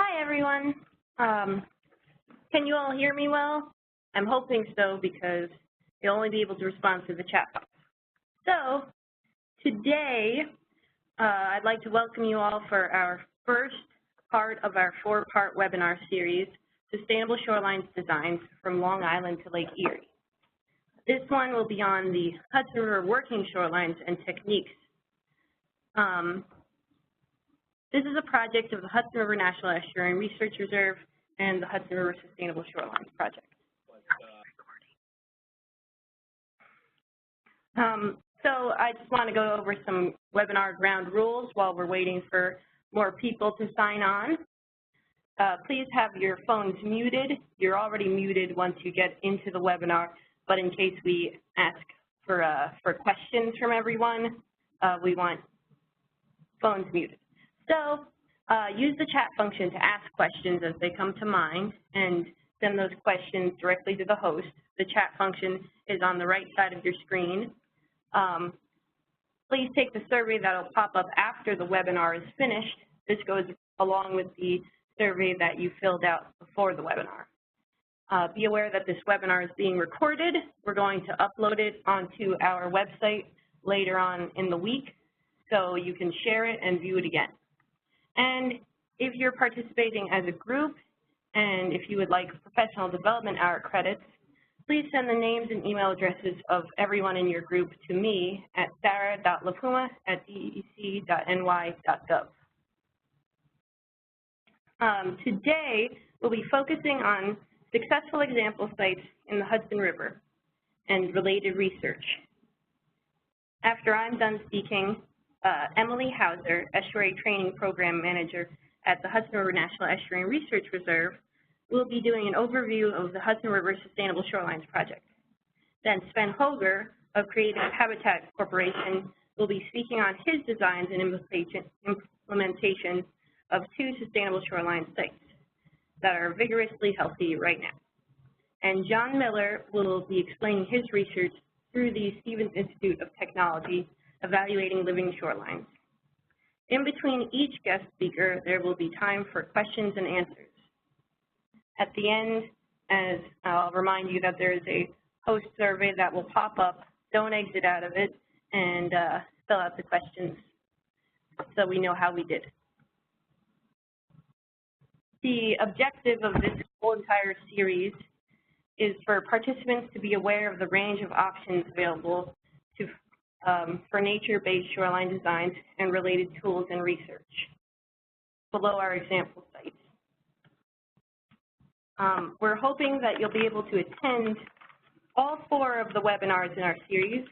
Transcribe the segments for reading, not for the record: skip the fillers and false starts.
Hi, everyone. Can you all hear me well? I'm hoping so because you'll only be able to respond through the chat box. So today, I'd like to welcome you all for our first part of our four-part webinar series, Sustainable Shorelines Designs from Long Island to Lake Erie. This one will be on the Hudson River working shorelines and techniques. This is a project of the Hudson River National Estuarine Research Reserve and the Hudson River Sustainable Shorelines Project. So I just want to go over some webinar ground rules while we're waiting for more people to sign on. Please have your phones muted. You're already muted once you get into the webinar, but in case we ask for questions from everyone, we want phones muted. So use the chat function to ask questions as they come to mind and send those questions directly to the host. The chat function is on the right side of your screen. Please take the survey that will pop up after the webinar is finished. This goes along with the survey that you filled out before the webinar. Be aware that this webinar is being recorded. We're going to upload it onto our website later on in the week, so you can share it and view it again. And if you're participating as a group, and if you would like professional development hour credits, please send the names and email addresses of everyone in your group to me at sarah.lapuma@dec.ny.gov. Today, we'll be focusing on successful example sites in the Hudson River and related research. After I'm done speaking, Emily Hauser, Estuary Training Program Manager at the Hudson River National Estuarine Research Reserve, will be doing an overview of the Hudson River Sustainable Shorelines Project. Then Sven Hoger of Creative Habitat Corporation will be speaking on his designs and implementation of 2 sustainable shoreline sites that are vigorously healthy right now. And John Miller will be explaining his research through the Stevens Institute of Technology, evaluating living shorelines. In between each guest speaker, there will be time for questions and answers. At the end, as I'll remind you that there is a host survey that will pop up. Don't exit out of it, and fill out the questions so we know how we did. The objective of this whole entire series is for participants to be aware of the range of options available for nature-based shoreline designs and related tools and research below our example sites. We're hoping that you'll be able to attend all 4 of the webinars in our series.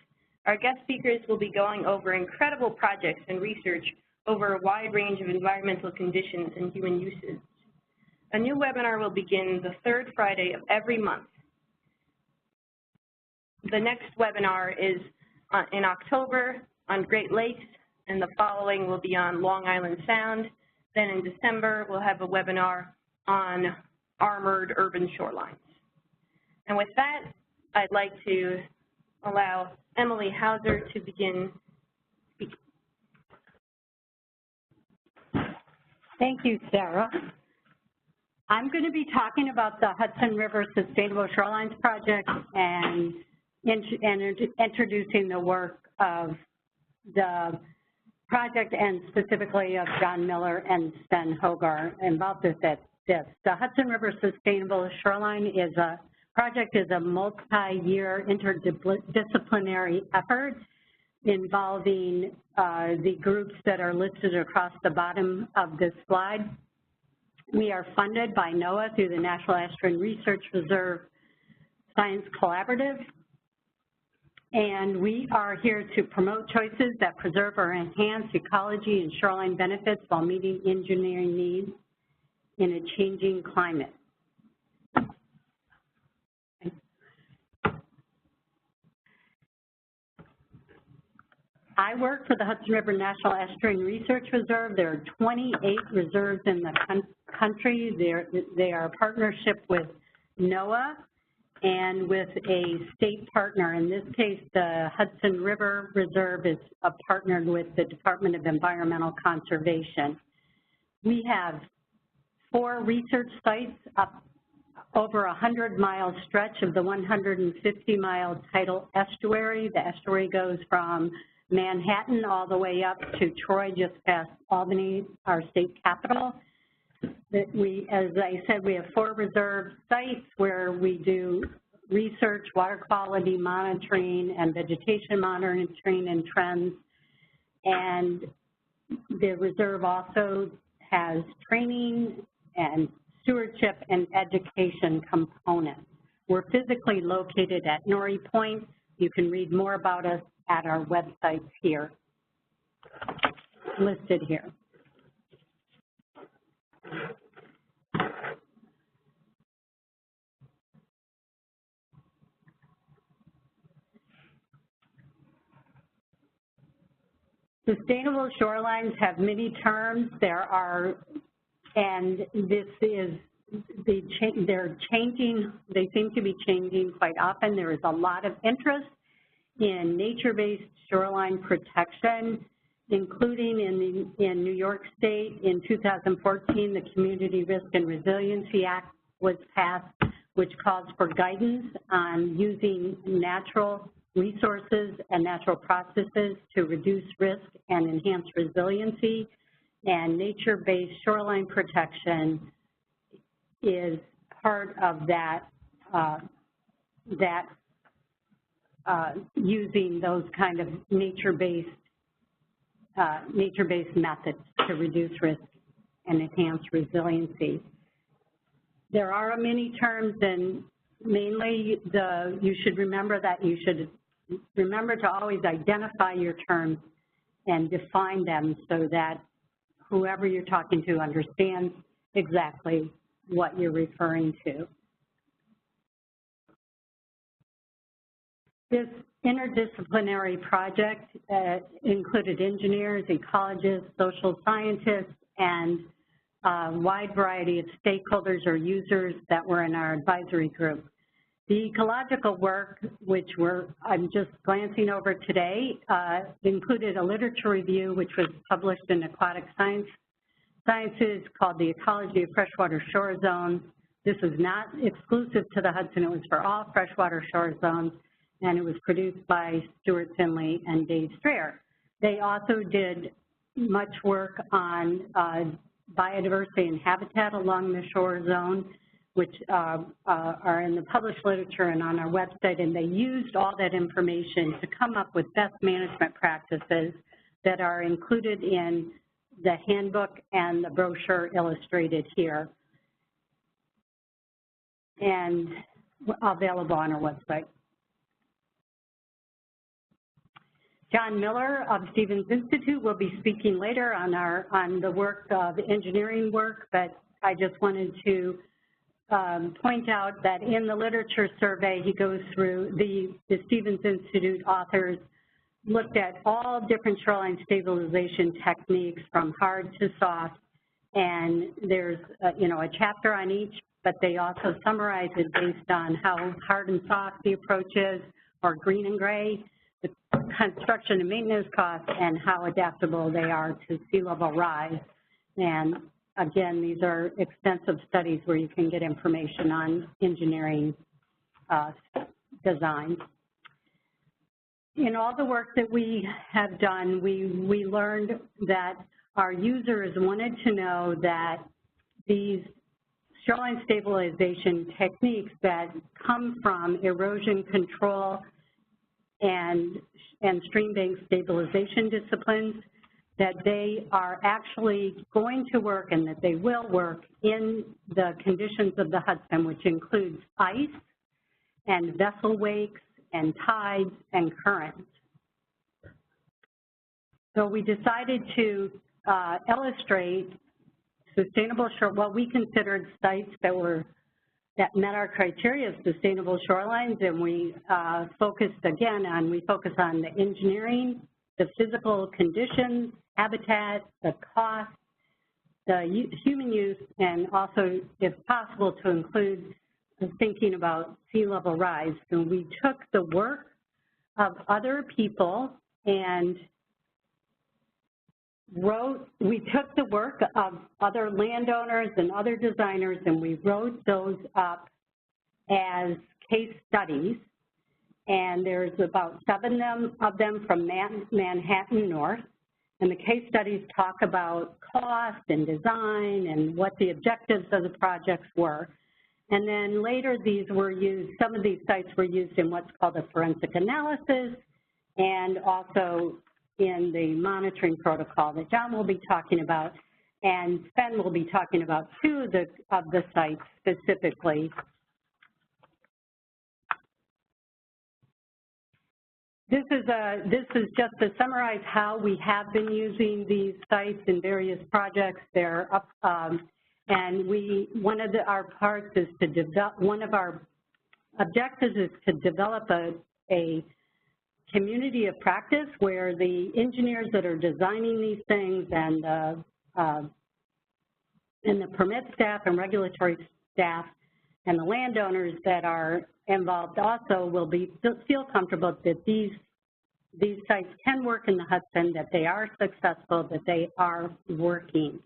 Our guest speakers will be going over incredible projects and research over a wide range of environmental conditions and human uses. A new webinar will begin the 3rd Friday of every month. The next webinar is in October on Great Lakes, and the following will be on Long Island Sound. Then in December, we'll have a webinar on armored urban shorelines. And with that, I'd like to allow Emily Hauser to begin speaking. Thank you, Sarah. I'm going to be talking about the Hudson River Sustainable Shorelines Project and introducing the work of the project and specifically of John Miller and Sven Hoger involved with this. The Hudson River Sustainable Shoreline project is a multi-year interdisciplinary effort involving the groups that are listed across the bottom of this slide. We are funded by NOAA through the National Estuarine Research Reserve Science Collaborative, and we are here to promote choices that preserve or enhance ecology and shoreline benefits while meeting engineering needs in a changing climate. I work for the Hudson River National Estuarine Research Reserve. There are 28 reserves in the country. They are a partnership with NOAA and with a state partner. In this case, the Hudson River Reserve is partnered with the Department of Environmental Conservation. We have 4 research sites up over a 100-mile stretch of the 150-mile tidal estuary. The estuary goes from Manhattan all the way up to Troy, just past Albany, our state capital. As I said, we have 4 reserve sites where we do research, water quality monitoring, and vegetation monitoring and trends. And the reserve also has training and stewardship and education components. We're physically located at Norrie Point. You can read more about us at our websites here, listed here. Sustainable shorelines have many terms. There are, and this is, they're changing, they seem to be changing quite often. There is a lot of interest in nature-based shoreline protection, including in New York State. In 2014, the Community Risk and Resiliency Act was passed, which calls for guidance on using natural resources and natural processes to reduce risk and enhance resiliency. And nature-based shoreline protection is part of that, using those kind of nature-based methods to reduce risk and enhance resiliency. There are many terms, and mainly you should remember that you should remember to always identify your terms and define them so that whoever you're talking to understands exactly what you're referring to. This interdisciplinary project included engineers, ecologists, social scientists, and a wide variety of stakeholders or users that were in our advisory group. The ecological work, which I'm just glancing over today, included a literature review which was published in Aquatic Sciences called The Ecology of Freshwater Shore Zones. This is not exclusive to the Hudson, it was for all freshwater shore zones, and it was produced by Stuart Finley and Dave Strayer. They also did much work on biodiversity and habitat along the shore zone, which are in the published literature and on our website, and they used all that information to come up with best management practices that are included in the handbook and the brochure illustrated here, and available on our website. John Miller of Stevens Institute will be speaking later on the work, the engineering work, but I just wanted to point out that in the literature survey, he goes through the Stevens Institute authors looked at all different shoreline stabilization techniques from hard to soft, and there's a chapter on each, but they also summarize it based on how hard and soft the approach is, or green and gray, the construction and maintenance costs, and how adaptable they are to sea level rise. And again, these are extensive studies where you can get information on engineering design. In all the work that we have done, we learned that our users wanted to know that these shoreline stabilization techniques that come from erosion control and stream bank stabilization disciplines, that they are actually going to work and that they will work in the conditions of the Hudson, which includes ice and vessel wakes and tides and currents. So we decided to illustrate sustainable what we considered sites that met our criteria of sustainable shorelines, and we focus on the engineering, the physical conditions, habitat, the cost, the human use, and also, if possible, to include thinking about sea level rise. So we took the work of other people and we took the work of other landowners and other designers and we wrote those up as case studies. And there's about 7 of them from Manhattan North. And the case studies talk about cost and design and what the objectives of the projects were. And then later these were used, some of these sites were used in what's called a forensic analysis and also in the monitoring protocol that John will be talking about. And Sven will be talking about 2 of the sites specifically. This is just to summarize how we have been using these sites in various projects. They're up, and one of our parts is to develop. One of our objectives is to develop a community of practice where the engineers that are designing these things and the permit staff and regulatory staff and the landowners that are involved also will feel comfortable that these sites can work in the Hudson, that they are successful, that they are working.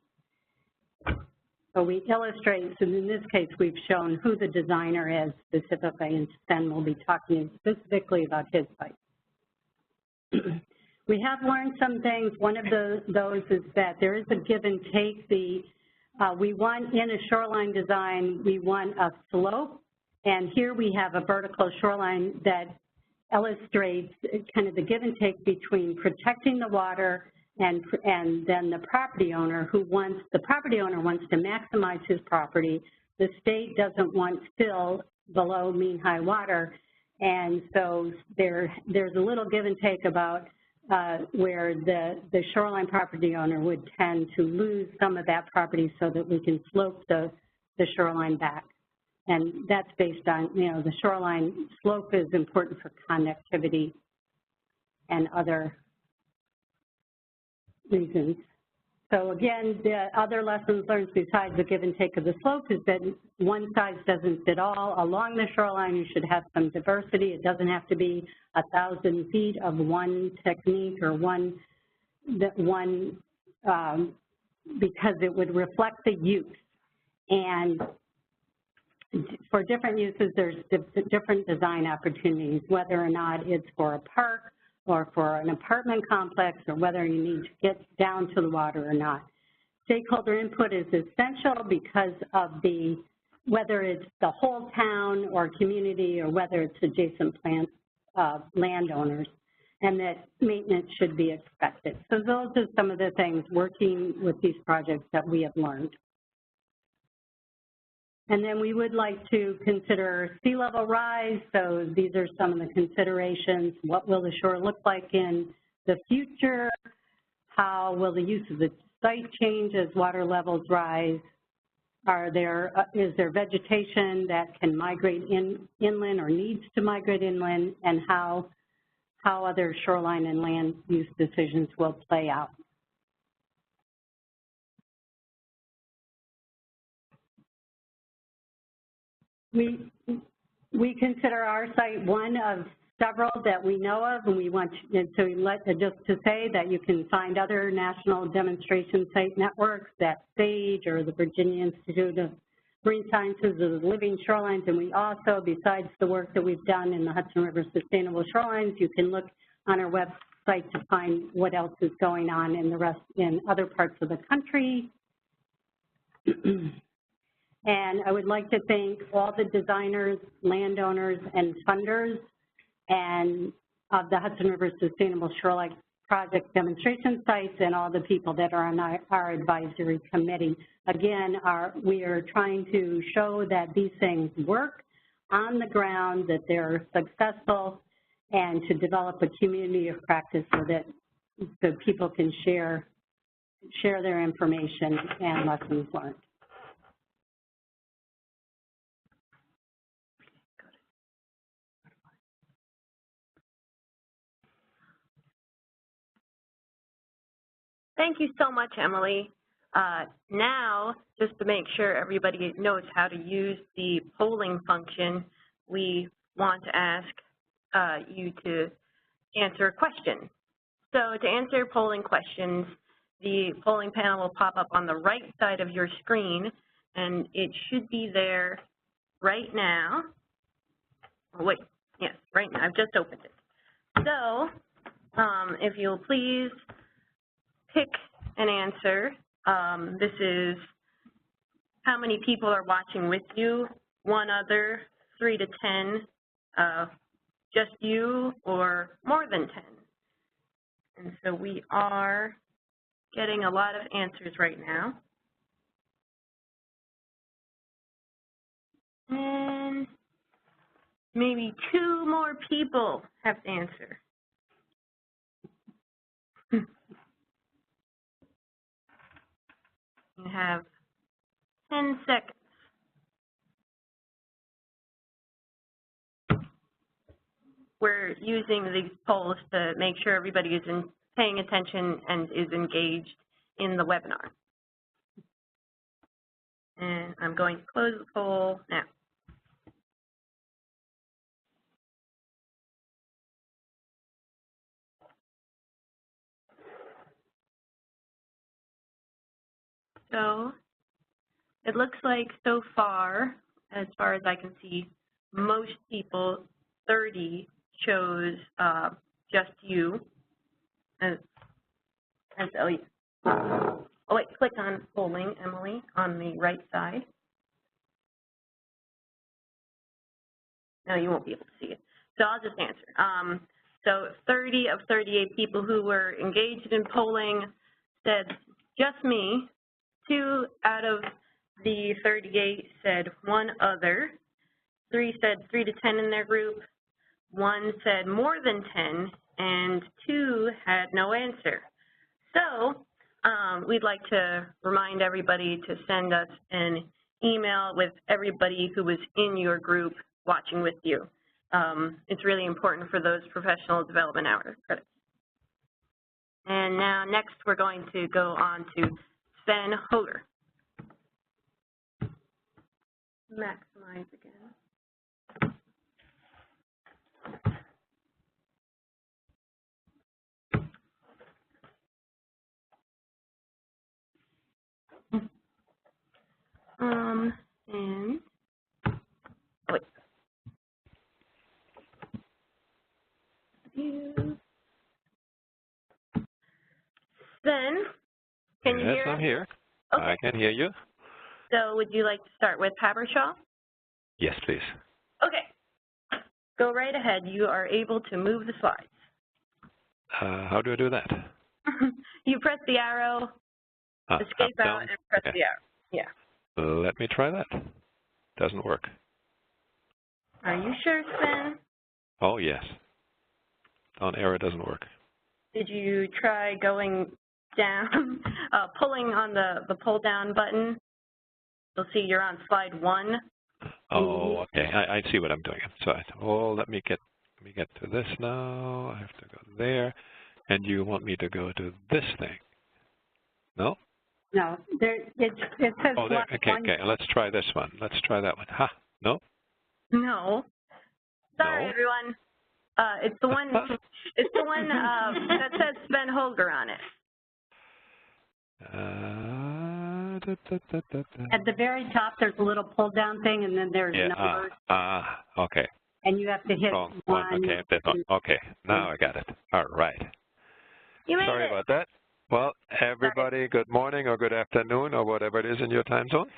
So we illustrate, so in this case we've shown who the designer is specifically, and Sven will be talking specifically about his site. We have learned some things. One of those is that there is a give and take. We want, in a shoreline design, we want a slope, and here we have a vertical shoreline that illustrates kind of the give and take between protecting the water and then the property owner wants to maximize his property. The state doesn't want fill below mean high water, and so there's a little give and take about where the shoreline property owner would tend to lose some of that property so that we can slope the shoreline back. And that's based on, the shoreline slope is important for connectivity and other reasons. So again, the other lessons learned besides the give and take of the slope is that one size doesn't fit all. Along the shoreline, you should have some diversity. It doesn't have to be 1,000 feet of one technique or one because it would reflect the use. And for different uses, there's different design opportunities, whether or not it's for a park or for an apartment complex, or whether you need to get down to the water or not. Stakeholder input is essential because of whether it's the whole town or community or whether it's adjacent landowners, and that maintenance should be expected. So those are some of the things working with these projects that we have learned. And then we would like to consider sea level rise. So these are some of the considerations. What will the shore look like in the future? How will the use of the site change as water levels rise? Is there vegetation that can migrate inland or needs to migrate inland? And how other shoreline and land use decisions will play out. We consider our site one of several that we know of, and we want just to say that you can find other national demonstration site networks, that SAGE or the Virginia Institute of Marine Sciences or the Living Shorelines, and we also, besides the work that we've done in the Hudson River Sustainable Shorelines, you can look on our website to find what else is going on in other parts of the country. And I would like to thank all the designers, landowners, and funders and of the Hudson River Sustainable Shoreline Project demonstration sites and all the people that are on our advisory committee. Again, we are trying to show that these things work on the ground, that they're successful, and to develop a community of practice so that people can share their information and lessons learned. Thank you so much, Emily. Now, just to make sure everybody knows how to use the polling function, we want to ask you to answer a question. So to answer polling questions, the polling panel will pop up on the right side of your screen, and it should be there right now. Oh, wait, yes, right now. I've just opened it. So if you'll please pick an answer. This is how many people are watching with you, one other, 3 to 10, just you, or more than 10. And so we are getting a lot of answers right now. And maybe 2 more people have to answer. You have 10 seconds. We're using these polls to make sure everybody is paying attention and is engaged in the webinar. And I'm going to close the poll now. So it looks like so far as I can see, most people, 30, chose just you. Oh, wait, click on polling, Emily, on the right side. No, you won't be able to see it. So I'll just answer. So 30 of 38 people who were engaged in polling said just me. 2 out of the 38 said one other. 3 said 3 to 10 in their group. 1 said more than 10, and 2 had no answer. So we'd like to remind everybody to send us an email with everybody who was in your group watching with you. It's really important for those professional development hour credits. And now next we're going to go on to Sven Hoger. Maximize again. And wait. Sven, can you hear us? Yes, I'm here. Okay. I can hear you. So would you like to start with Habershaw? Yes, please. Okay. Go right ahead. You are able to move the slides. How do I do that? You press the arrow, escape out, and press the arrow. Yeah. Let me try that. Doesn't work. Are you sure, Sven? Oh, yes. On arrow doesn't work. Did you try going down, pulling on the pull down button? You'll see you're on slide 1. Oh, okay. I see what I'm doing. So, let me get to this now. I have to go there, and you want me to go to this thing? No? No, it says. Oh, there. Okay. Let's try this one. Let's try that one. Ha. No. No. Sorry, no. everyone. It's the one. It's the one that says Sven Hoger on it. At the very top, there's a little pull-down thing, and then there's numbers. Okay. And you have to hit one. Okay, okay. Now I got it. All right. Sorry about that. Well, everybody, good morning or good afternoon or whatever it is in your time zone.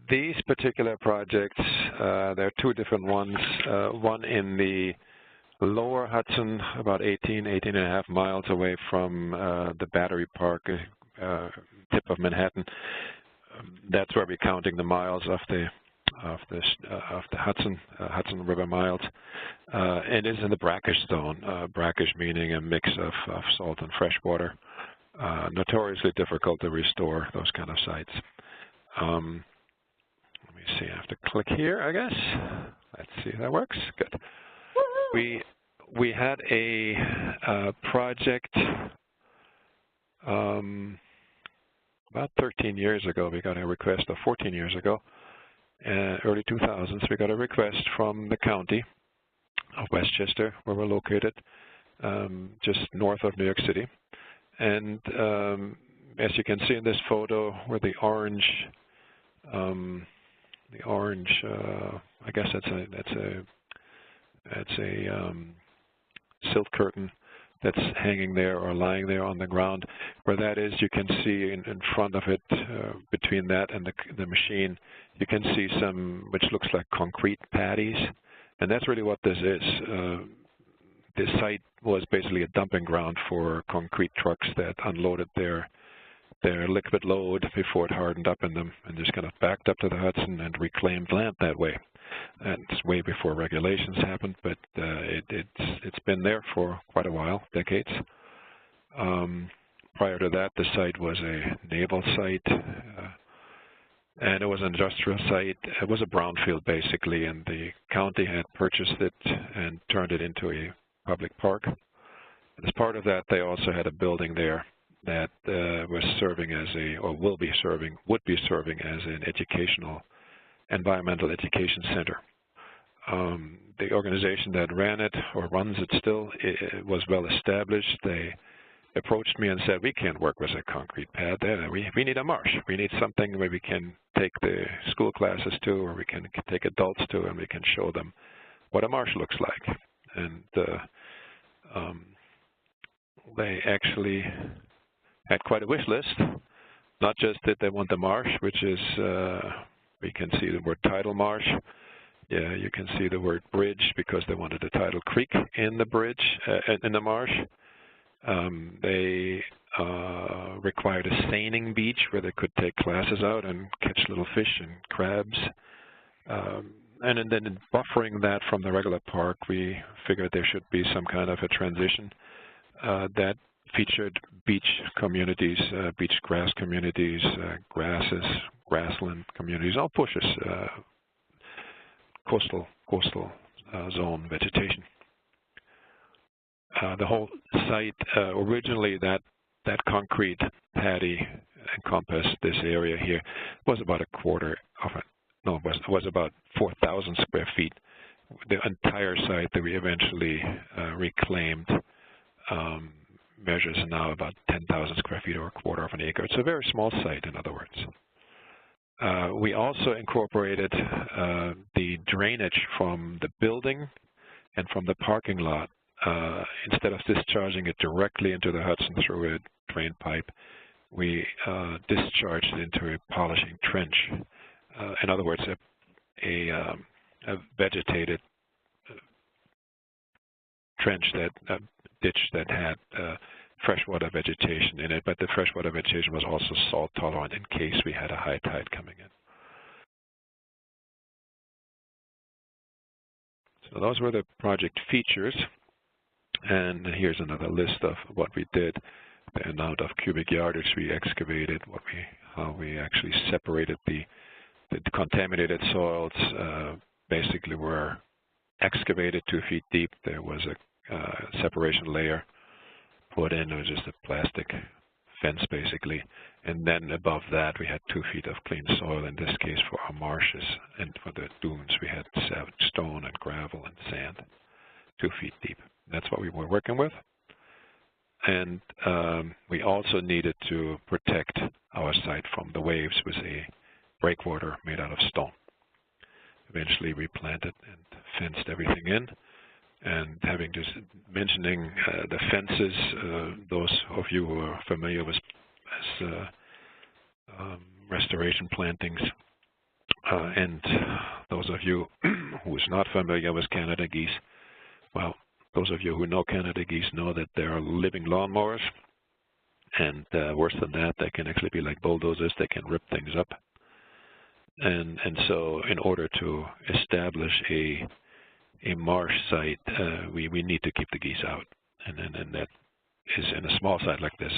These particular projects, there are 2 different ones. One in the lower Hudson, about 18.5 miles away from the Battery Park tip of Manhattan. That's where we're counting the miles of the Hudson River miles. It is in the brackish zone. Brackish meaning a mix of salt and fresh water. Notoriously difficult to restore those kind of sites. Let me see. I have to click here, I guess. Let's see if that works. Good. We had a project about 13 years ago. We got a request, or 14 years ago, early 2000s. We got a request from the county of Westchester, where we're located, just north of New York City. And as you can see in this photo, where the orange, I guess that's a silk curtain that's hanging there or lying there on the ground. Where that is, you can see in front of it, between that and the machine, you can see some which looks like concrete patties, and that's really what this is. This site was basically a dumping ground for concrete trucks that unloaded their liquid load before it hardened up in them and just kind of backed up to the Hudson and reclaimed land that way. And it's way before regulations happened, but it's been there for quite a while, decades. Prior to that, the site was a naval site, and it was an industrial site. It was a brownfield, basically, and the county had purchased it and turned it into a public park. As part of that, they also had a building there that was serving as would be serving as an environmental education center. The organization that ran it, or runs it still, it was well established. They approached me and said, we can't work with a concrete pad there. We need a marsh. We need something where we can take the school classes to, or we can take adults to, and we can show them what a marsh looks like. And they actually had quite a wish list. Not just that they want the marsh, which is, we can see the word tidal marsh. Yeah, you can see the word bridge because they wanted a tidal creek in the bridge, in the marsh. They required a seining beach where they could take classes out and catch little fish and crabs. And then in buffering that from the regular park, we figured there should be some kind of a transition that featured beach communities, beach grass communities, grasses, grassland communities, all bushes, coastal zone vegetation. The whole site, originally that concrete patty encompassed this area here. Was about a quarter of it. No, it was about 4,000 square feet. The entire site that we eventually reclaimed measures now about 10,000 square feet, or a quarter of an acre. It's a very small site, in other words. We also incorporated the drainage from the building and from the parking lot. Instead of discharging it directly into the Hudson through a drain pipe, we discharged it into a polishing trench. In other words, a vegetated trench, a ditch that had freshwater vegetation in it, but the freshwater vegetation was also salt tolerant in case we had a high tide coming in. So those were the project features. And here's another list of what we did, the amount of cubic yardage we excavated, how we actually separated the contaminated soils. Basically were excavated 2 feet deep. There was a separation layer put in. It was just a plastic fence, basically. And then above that, we had 2 feet of clean soil, in this case for our marshes. And for the dunes, we had stone and gravel and sand, 2 feet deep. That's what we were working with. And we also needed to protect our site from the waves with a breakwater made out of stone. Eventually we planted and fenced everything in. And having just mentioning the fences, those of you who are familiar with restoration plantings, and those of you who is not familiar with Canada geese, well, those of you who know Canada geese know that they are living lawnmowers, and worse than that, they can actually be like bulldozers. They can rip things up. And so in order to establish a marsh site, we need to keep the geese out. And that is, in a small site like this,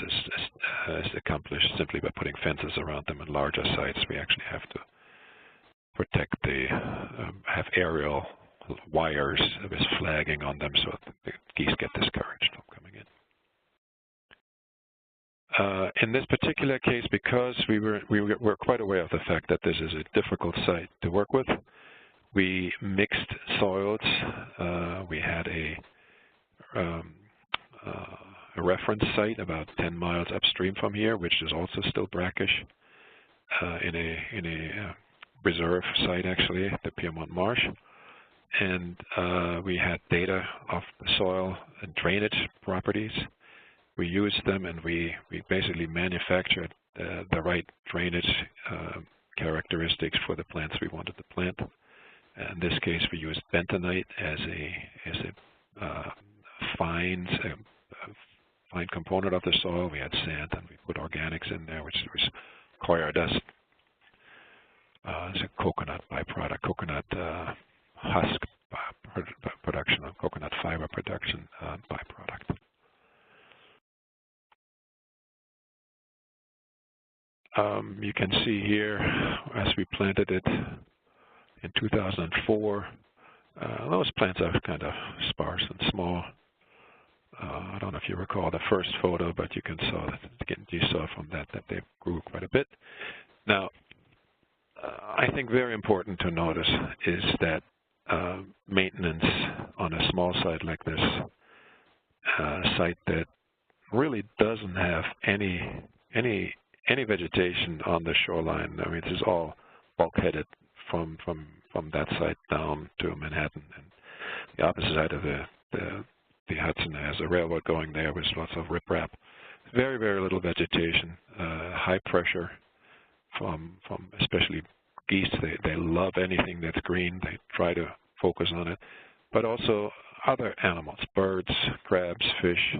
is accomplished simply by putting fences around them. In larger sites, we actually have to protect have aerial wires with flagging on them so that the geese get discouraged from coming in. In this particular case, because we were quite aware of the fact that this is a difficult site to work with, we mixed soils. We had a a reference site about 10 miles upstream from here, which is also still brackish in a reserve site, actually, the Piedmont Marsh. And we had data of the soil and drainage properties. We used them, and we basically manufactured the right drainage characteristics for the plants we wanted to plant. In this case, we used bentonite as a fine component of the soil. We had sand, and we put organics in there, which was coir dust. It's a coconut byproduct, coconut husk production, or coconut fiber production byproduct. You can see here, as we planted it in 2004, those plants are kind of sparse and small. I don't know if you recall the first photo, but you saw from that they grew quite a bit. Now, I think very important to notice is that maintenance on a small site like this, site that really doesn't have any vegetation on the shoreline. I mean, this is all bulkheaded from that site down to Manhattan, and the opposite side of the Hudson has a railroad going there with lots of riprap. Very, very little vegetation, high pressure from especially geese. They love anything that's green. They try to focus on it, but also other animals, birds, crabs, fish,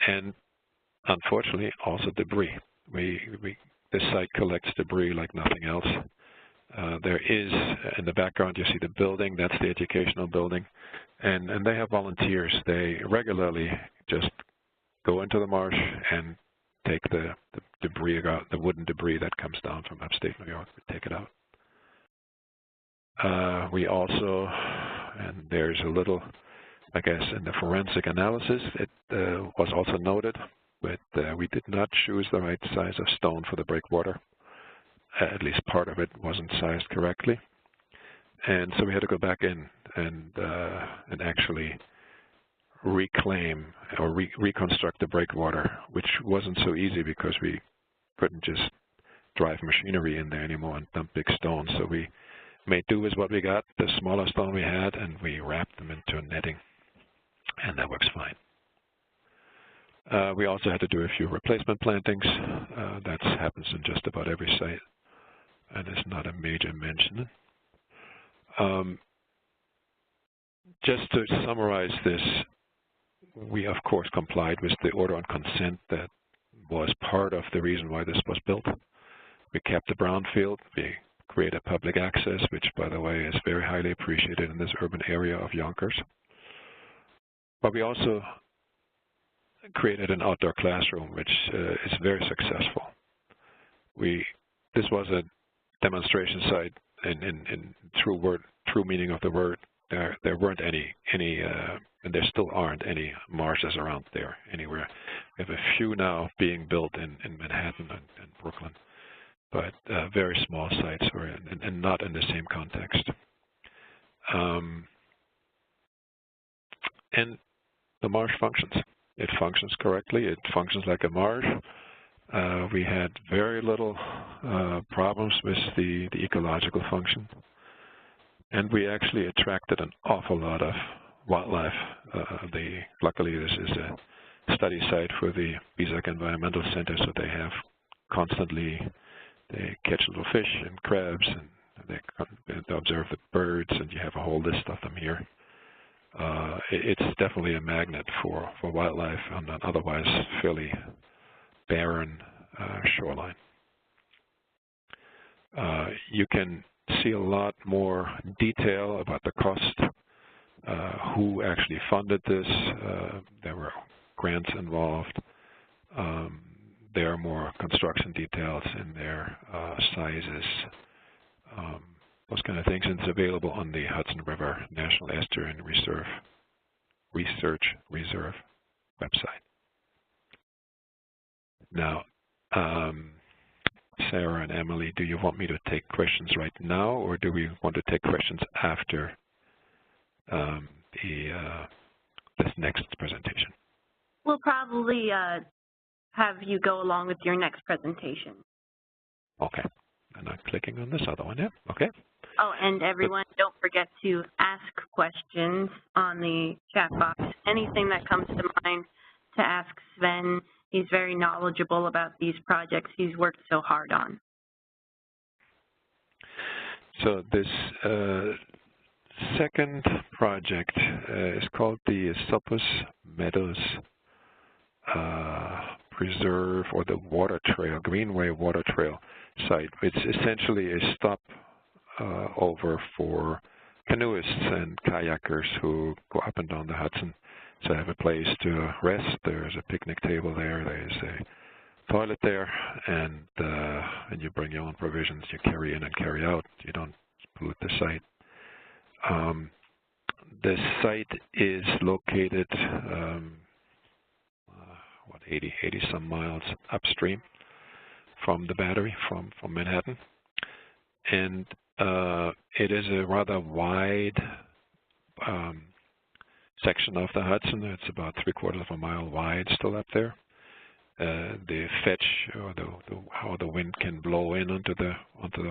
and unfortunately also debris. This site collects debris like nothing else. There is, in the background, you see the building. That's the educational building. And they have volunteers. They regularly just go into the marsh and take the debris out, the wooden debris that comes down from upstate New York. We take it out. We also, and there's a little, I guess, in the forensic analysis, it was also noted, but we did not choose the right size of stone for the breakwater. At least part of it wasn't sized correctly. And so we had to go back in and actually reclaim or reconstruct the breakwater, which wasn't so easy because we couldn't just drive machinery in there anymore and dump big stones. So we made do with what we got, the smaller stone we had, and we wrapped them into a netting, and that works fine. We also had to do a few replacement plantings. That happens in just about every site, and it's not a major mention. Just to summarize this, we of course complied with the order on consent that was part of the reason why this was built. We kept the brownfield. We created public access, which, by the way, is very highly appreciated in this urban area of Yonkers. But we also created an outdoor classroom, which is very successful. This was a demonstration site in true meaning of the word. There weren't any, and there still aren't any marshes around there anywhere. We have a few now being built in Manhattan and Brooklyn, but very small sites and not in the same context. And the marsh functions. It functions correctly. It functions like a marsh. We had very little problems with the ecological function. And we actually attracted an awful lot of wildlife. Luckily, this is a study site for the Beasac Environmental Center, so they have constantly, they catch little fish and crabs, and they observe the birds, and you have a whole list of them here. It's definitely a magnet for wildlife on an otherwise fairly barren shoreline. You can see a lot more detail about the cost, who actually funded this. There were grants involved. There are more construction details in there, sizes, those kind of things, and it's available on the Hudson River National Estuarine Research Reserve website. Now, Sarah and Emily, do you want me to take questions right now, or do we want to take questions after this next presentation? We'll probably have you go along with your next presentation. Okay. And I'm clicking on this other one, yeah? Okay. Oh, and everyone, don't forget to ask questions on the chat box. Anything that comes to mind to ask Sven. He's very knowledgeable about these projects he's worked so hard on. So this second project is called the Esopus Meadows Preserve, or the Water Trail, Greenway Water Trail site. It's essentially a stop over for canoeists and kayakers who go up and down the Hudson. So have a place to rest. There's a picnic table there. There's a toilet there, and you bring your own provisions. You carry in and carry out. You don't pollute the site. The site is located 80 some miles upstream from the Battery, from Manhattan, and it is a rather wide section of the Hudson. It's about 3/4 of a mile wide still up there. The fetch, or how the wind can blow in onto the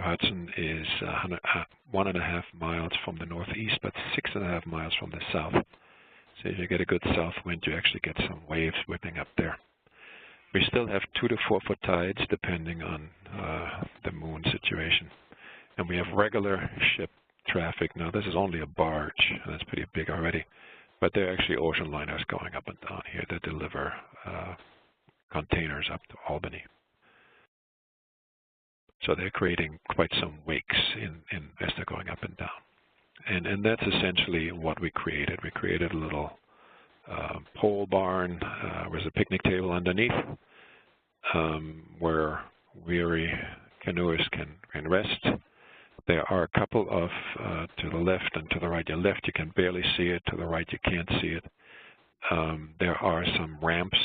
Hudson, is 1.5 miles from the northeast, but 6.5 miles from the south. So if you get a good south wind, you actually get some waves whipping up there. We still have 2 to 4 foot tides depending on the moon situation. And we have regular ship traffic. Now this is only a barge, and it's pretty big already. But there are actually ocean liners going up and down here that deliver containers up to Albany. So they're creating quite some wakes as they're going up and down. And that's essentially what we created. We created a little pole barn. There's a picnic table underneath where weary canoeists can rest. There are a couple of, to the left and to the right. Your left, you can barely see it. To the right, you can't see it. There are some ramps,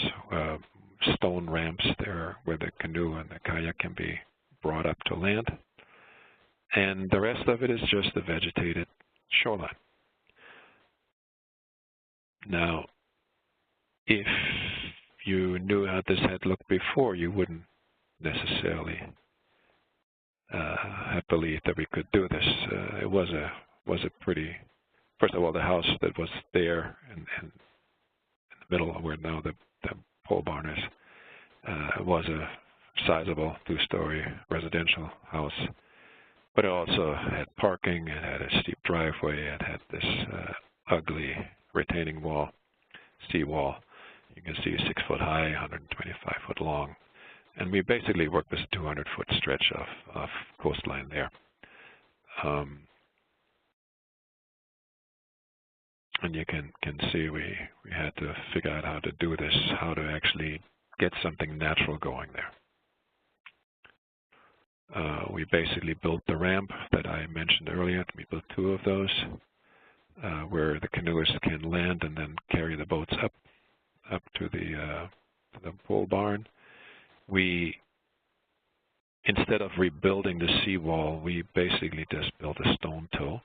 stone ramps there where the canoe and the kayak can be brought up to land. And the rest of it is just the vegetated shoreline. Now, if you knew how this had looked before, you wouldn't necessarily have believed that we could do this. It was a pretty, first of all, the house that was there in the middle where now the pole barn is, was a sizable 2-story residential house. But it also had parking, it had a steep driveway, it had this ugly retaining wall, seawall. You can see 6 foot high, 125 foot long. And we basically worked this 200-foot stretch of coastline there. And you can see we had to figure out how to do this, how to actually get something natural going there. We basically built the ramp that I mentioned earlier. We built 2 of those where the canoeists can land and then carry the boats up to the pole barn. We, instead of rebuilding the seawall, we basically just built a stone toe.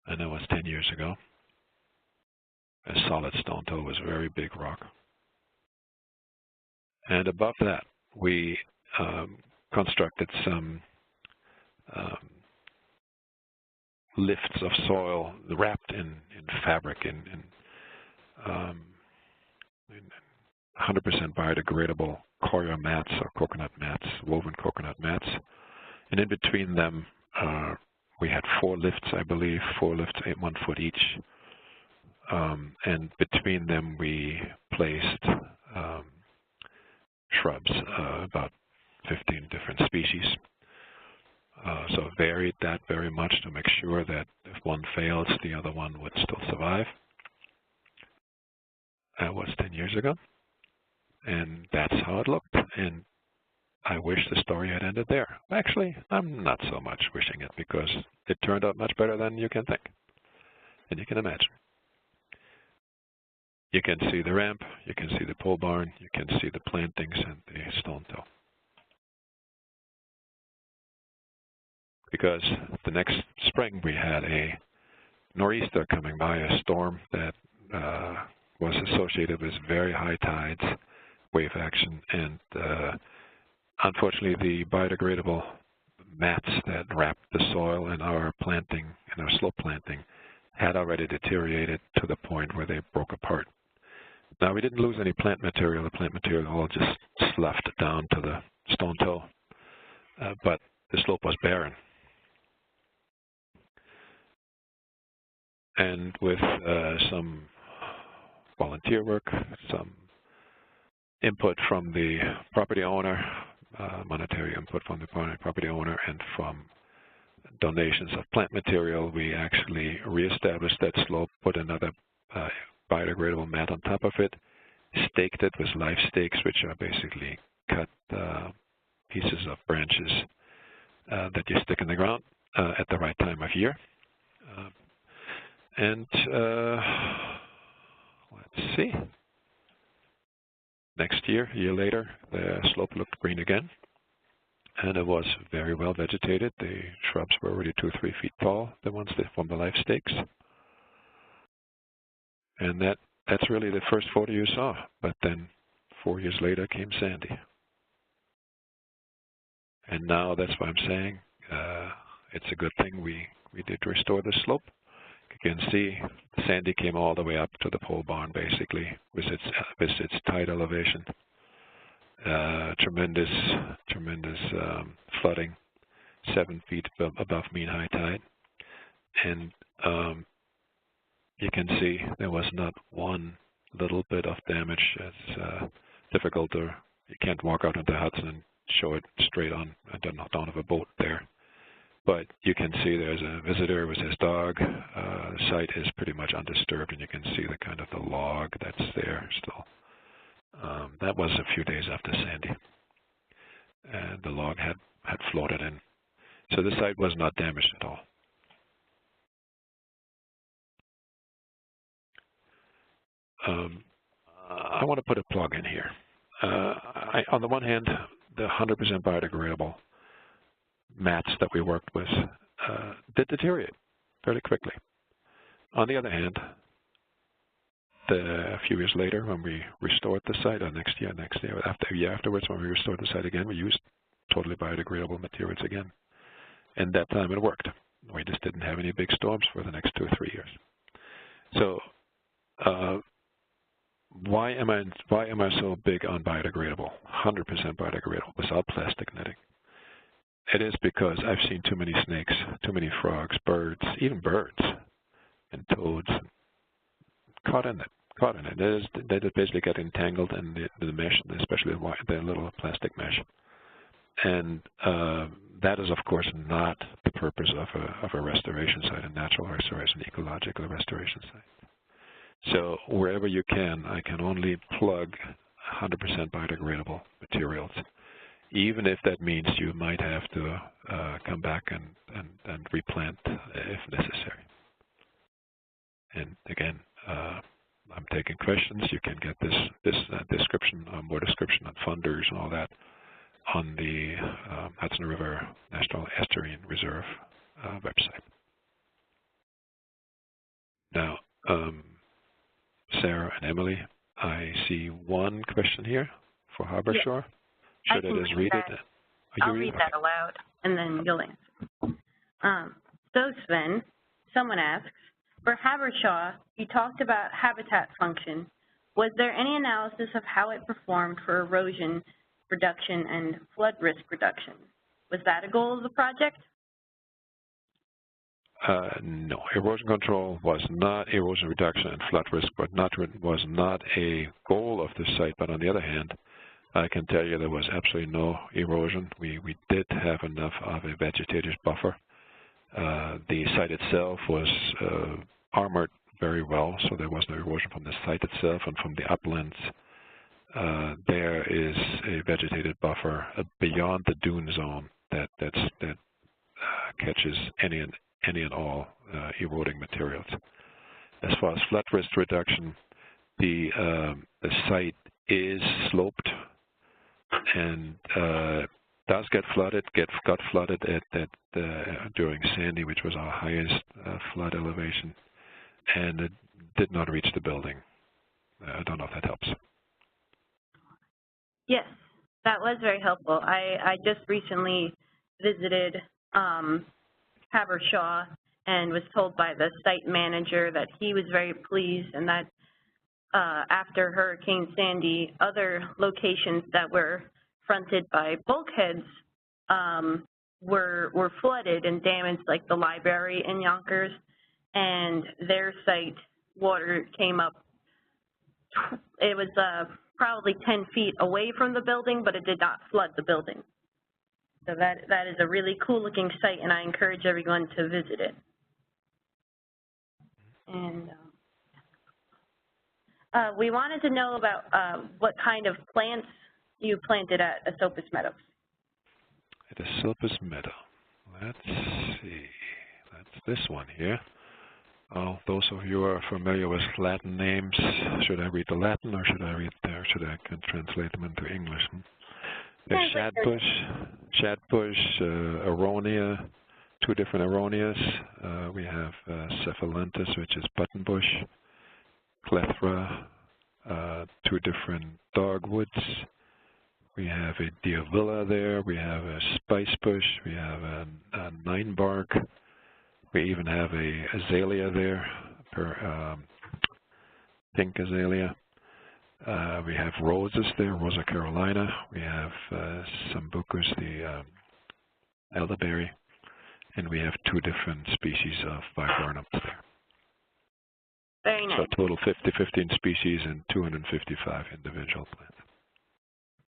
And that was 10 years ago. A solid stone toe was a very big rock. And above that, we constructed some lifts of soil wrapped in fabric, in 100% biodegradable coir mats or coconut mats, woven coconut mats. And in between them, we had 4 lifts, I believe, 4 lifts, 1 foot each. And between them, we placed shrubs, about 15 different species. So varied that very much to make sure that if one fails, the other one would still survive. That was 10 years ago. And that's how it looked. And I wish the story had ended there. Actually, I'm not so much wishing it, because it turned out much better than you can think and you can imagine. You can see the ramp, you can see the pole barn, you can see the plantings and the stone toe. Because the next spring we had a nor'easter coming by, a storm that was associated with very high tides, wave action, and unfortunately the biodegradable mats that wrapped the soil in our planting, in our slope planting, had already deteriorated to the point where they broke apart. Now, we didn't lose any plant material. The plant material all just sloughed down to the stone toe, but the slope was barren. And with some volunteer work, some input from the property owner, monetary input from the property owner, and from donations of plant material, we actually reestablished that slope, put another biodegradable mat on top of it, staked it with live stakes, which are basically cut pieces of branches that you stick in the ground at the right time of year. Let's see. Next year, a year later, the slope looked green again, and it was very well vegetated. The shrubs were already 2 or 3 feet tall, the ones that from the live stakes. And that's really the first photo you saw. But then 4 years later came Sandy. And now that's why I'm saying it's a good thing we did restore the slope. You can see Sandy came all the way up to the pole barn, basically, with its tide elevation. Tremendous flooding, 7 feet above mean high tide. And you can see there was not one little bit of damage. It's difficult to, you can't walk out into Hudson and show it straight on. I don't have a boat there. But you can see there's a visitor with his dog. The site is pretty much undisturbed, and you can see the kind of the log that's there still. That was a few days after Sandy. And the log had floated in. So the site was not damaged at all. I want to put a plug in here. On the one hand, the 100% biodegradable mats that we worked with did deteriorate fairly quickly. On the other hand, a few years later, when we restored the site, or next year, after a year afterwards, when we restored the site again, we used totally biodegradable materials again. And that time it worked. We just didn't have any big storms for the next 2 or 3 years. So why am I so big on biodegradable, 100% biodegradable, without plastic netting? It is because I've seen too many snakes, too many frogs, birds, even birds and toads caught in it. They just basically get entangled in the mesh, especially the little plastic mesh. And that is, of course, not the purpose of a restoration site, a natural restoration, ecological restoration site. So wherever you can, I can only plug 100% biodegradable materials, even if that means you might have to come back and replant if necessary. And again, I'm taking questions. You can get this description, more description on funders and all that on the Hudson River National Estuarine Reserve website. Now, Sarah and Emily, I see one question here for Harbor Shore. Should I just read it? I'll read that aloud, and then you'll answer. So, Sven, someone asks, for Habershaw, you talked about habitat function. Was there any analysis of how it performed for erosion reduction and flood risk reduction? Was that a goal of the project? No, erosion control was not, erosion reduction and flood risk was not a goal of the site, but on the other hand, I can tell you there was absolutely no erosion. We did have enough of a vegetative buffer. The site itself was armored very well, so there was no erosion from the site itself, and from the uplands there is a vegetated buffer beyond the dune zone that catches any and all eroding materials. As far as flood risk reduction, the site is sloped and does get flooded. Got flooded during Sandy, which was our highest flood elevation, and it did not reach the building. I don't know if that helps. Yes, that was very helpful. I just recently visited Habershaw and was told by the site manager that he was very pleased and that after Hurricane Sandy, other locations that were fronted by bulkheads were flooded and damaged, like the library in Yonkers, and their site water came up. It was probably 10 feet away from the building, but it did not flood the building. So that is a really cool looking site, and I encourage everyone to visit it. And we wanted to know about what kind of plants you planted at Esopus Meadows. At Esopus Meadow. Let's see. That's this one here. Oh, those of you who are familiar with Latin names, should I read the Latin or should I translate them into English? There's shadbush, aronia, two different aronias. We have cephalanthus, which is buttonbush, clethra, two different dogwoods. We have a diavilla there. We have a spice bush. We have a ninebark. We even have a azalea there, pink azalea. We have roses there, Rosa Carolina. We have Sambucus, the elderberry, and we have two different species of viburnums there. Very nice. So total 15 species and 255 individual plants.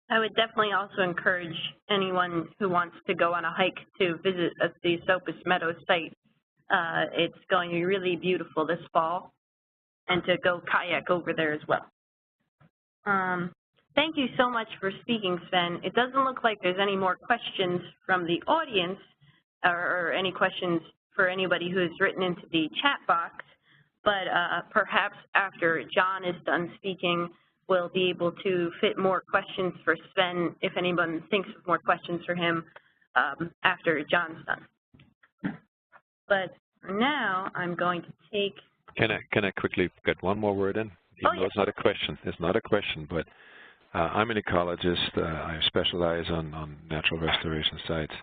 I would definitely also encourage anyone who wants to go on a hike to visit the Esopus Meadows site. It's going to be really beautiful this fall, and to go kayak over there as well. Thank you so much for speaking, Sven. It doesn't look like there's any more questions from the audience or any questions for anybody who has written into the chat box, but perhaps after John is done speaking, we'll be able to fit more questions for Sven if anyone thinks of more questions for him after John's done. But for now, I'm going to take... Can I quickly get one more word in? Even though it's not a question. It's not a question, but I'm an ecologist. I specialize on natural restoration sites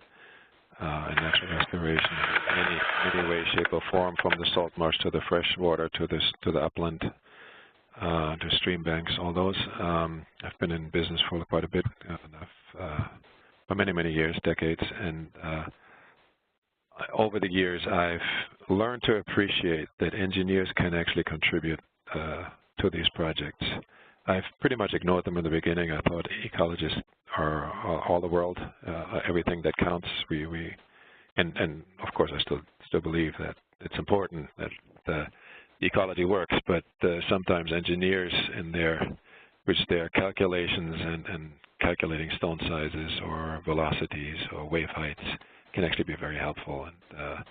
and natural restoration in any way, shape, or form, from the salt marsh to the fresh water to the upland to stream banks, all those. I've been in business for quite a bit, for many years, decades, and over the years I've learned to appreciate that engineers can actually contribute to these projects. I've pretty much ignored them in the beginning. I thought ecologists are all the world, everything that counts. And of course I still believe that it's important that the ecology works, but sometimes engineers in their calculations and calculating stone sizes or velocities or wave heights can actually be very helpful. And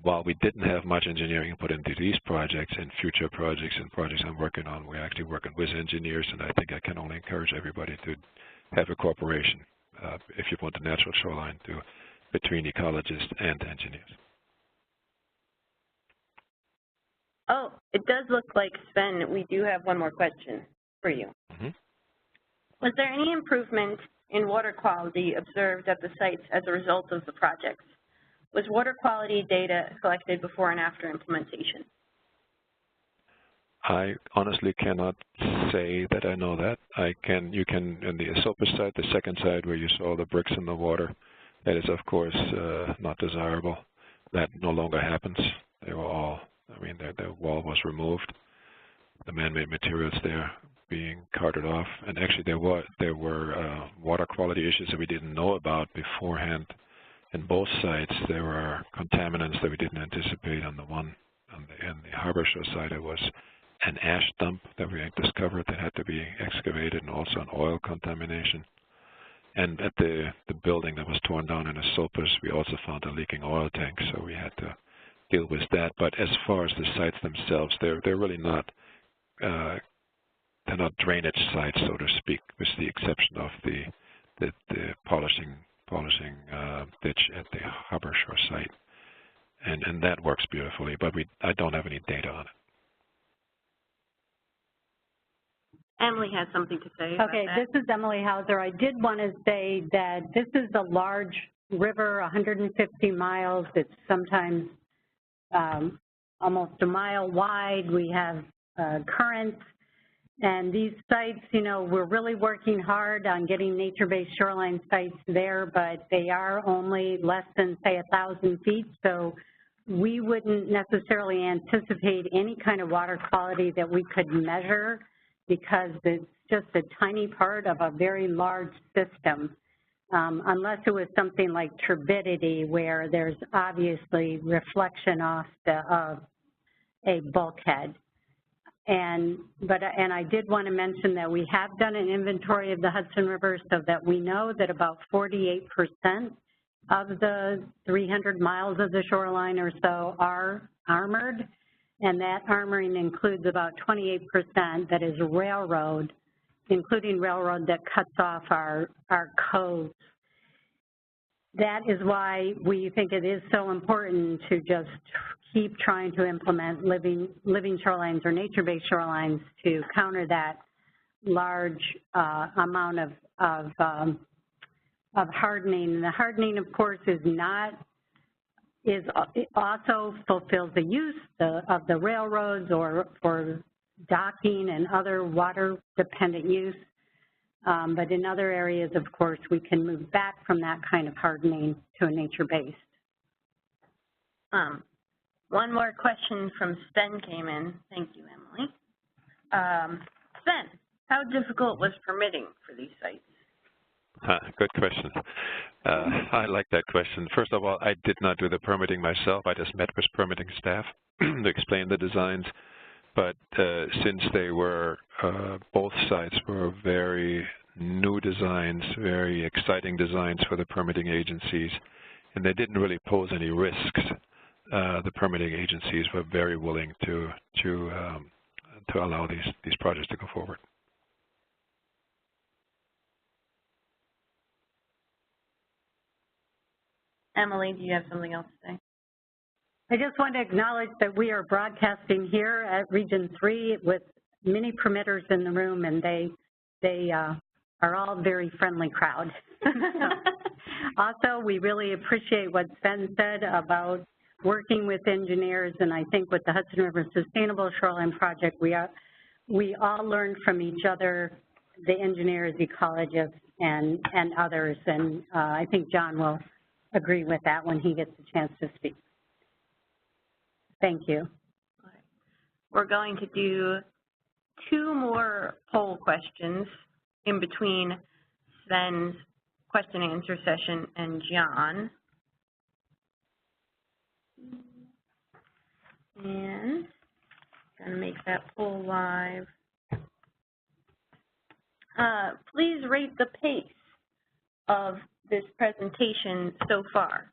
while we didn't have much engineering put into these projects and future projects and projects I'm working on, we're actually working with engineers, and I think I can only encourage everybody to have a cooperation, if you want the natural shoreline, between ecologists and engineers. Oh, it does look like, Sven, we do have one more question for you. Mm-hmm. Was there any improvement in water quality observed at the sites as a result of the projects? Was water quality data collected before and after implementation? I honestly cannot say that I know that. You can, in the Esopus site, the second site where you saw the bricks in the water, that is, of course, not desirable. That no longer happens. They were all, the wall was removed. The man-made materials there being carted off. And actually, there were water quality issues that we didn't know about beforehand. In both sites, there were contaminants that we didn't anticipate. On the one, in the Habershaw site, it was an ash dump that we had discovered that had to be excavated, and also an oil contamination. And at the building that was torn down in Esopus, we also found a leaking oil tank, so we had to deal with that. But as far as the sites themselves, they're really not they're not drainage sites, so to speak, with the exception of the polishing ditch at the Habershaw site, and that works beautifully. But I don't have any data on it. Emily has something to say about that. Okay, this is Emily Hauser. I did want to say that this is a large river, 150 miles. It's sometimes almost a mile wide. We have currents. And these sites, you know, we're really working hard on getting nature-based shoreline sites there, but they are only less than, say, 1,000 feet. So we wouldn't necessarily anticipate any kind of water quality that we could measure because it's just a tiny part of a very large system, unless it was something like turbidity where there's obviously reflection off of a bulkhead. And I did want to mention that we have done an inventory of the Hudson River so that we know that about 48% of the 300 miles of the shoreline or so are armored, and that armoring includes about 28% that is railroad, including railroad that cuts off our coves. That is why we think it is so important to just keep trying to implement living shorelines or nature-based shorelines to counter that large amount of hardening. And the hardening, of course, it also fulfills the use of the railroads or for docking and other water-dependent use. But in other areas, of course, we can move back from that kind of hardening to a nature-based. One more question from Sven came in. Thank you, Emily. Sven, how difficult was permitting for these sites? Good question. I like that question. First of all, I did not do the permitting myself. I just met with permitting staff to explain the designs. But since they were, both sites were very new designs, very exciting designs for the permitting agencies, and they didn't really pose any risks, the permitting agencies were very willing to allow these projects to go forward. Emily, do you have something else to say? I just want to acknowledge that we are broadcasting here at Region 3 with many permitters in the room, and they are all very friendly crowd. Also, we really appreciate what Sven said about working with engineers, and I think with the Hudson River Sustainable Shoreline Project, we all learned from each other, the engineers, ecologists, and others, and I think John will agree with that when he gets a chance to speak. Thank you. We're going to do 2 more poll questions in between Sven's question and answer session and John. And I'm going to make that poll live. Please rate the pace of this presentation so far.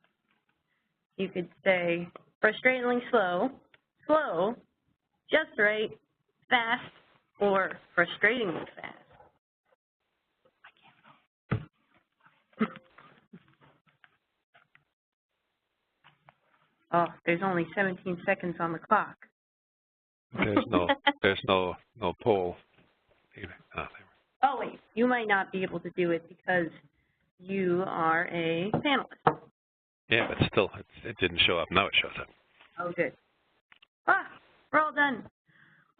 You could say frustratingly slow, slow, just right, fast, or frustratingly fast. Oh, there's only 17 seconds on the clock. There's no poll. Oh wait, you might not be able to do it because you are a panelist. Yeah, but still, it didn't show up. Now it shows up. Oh, good. Ah, we're all done.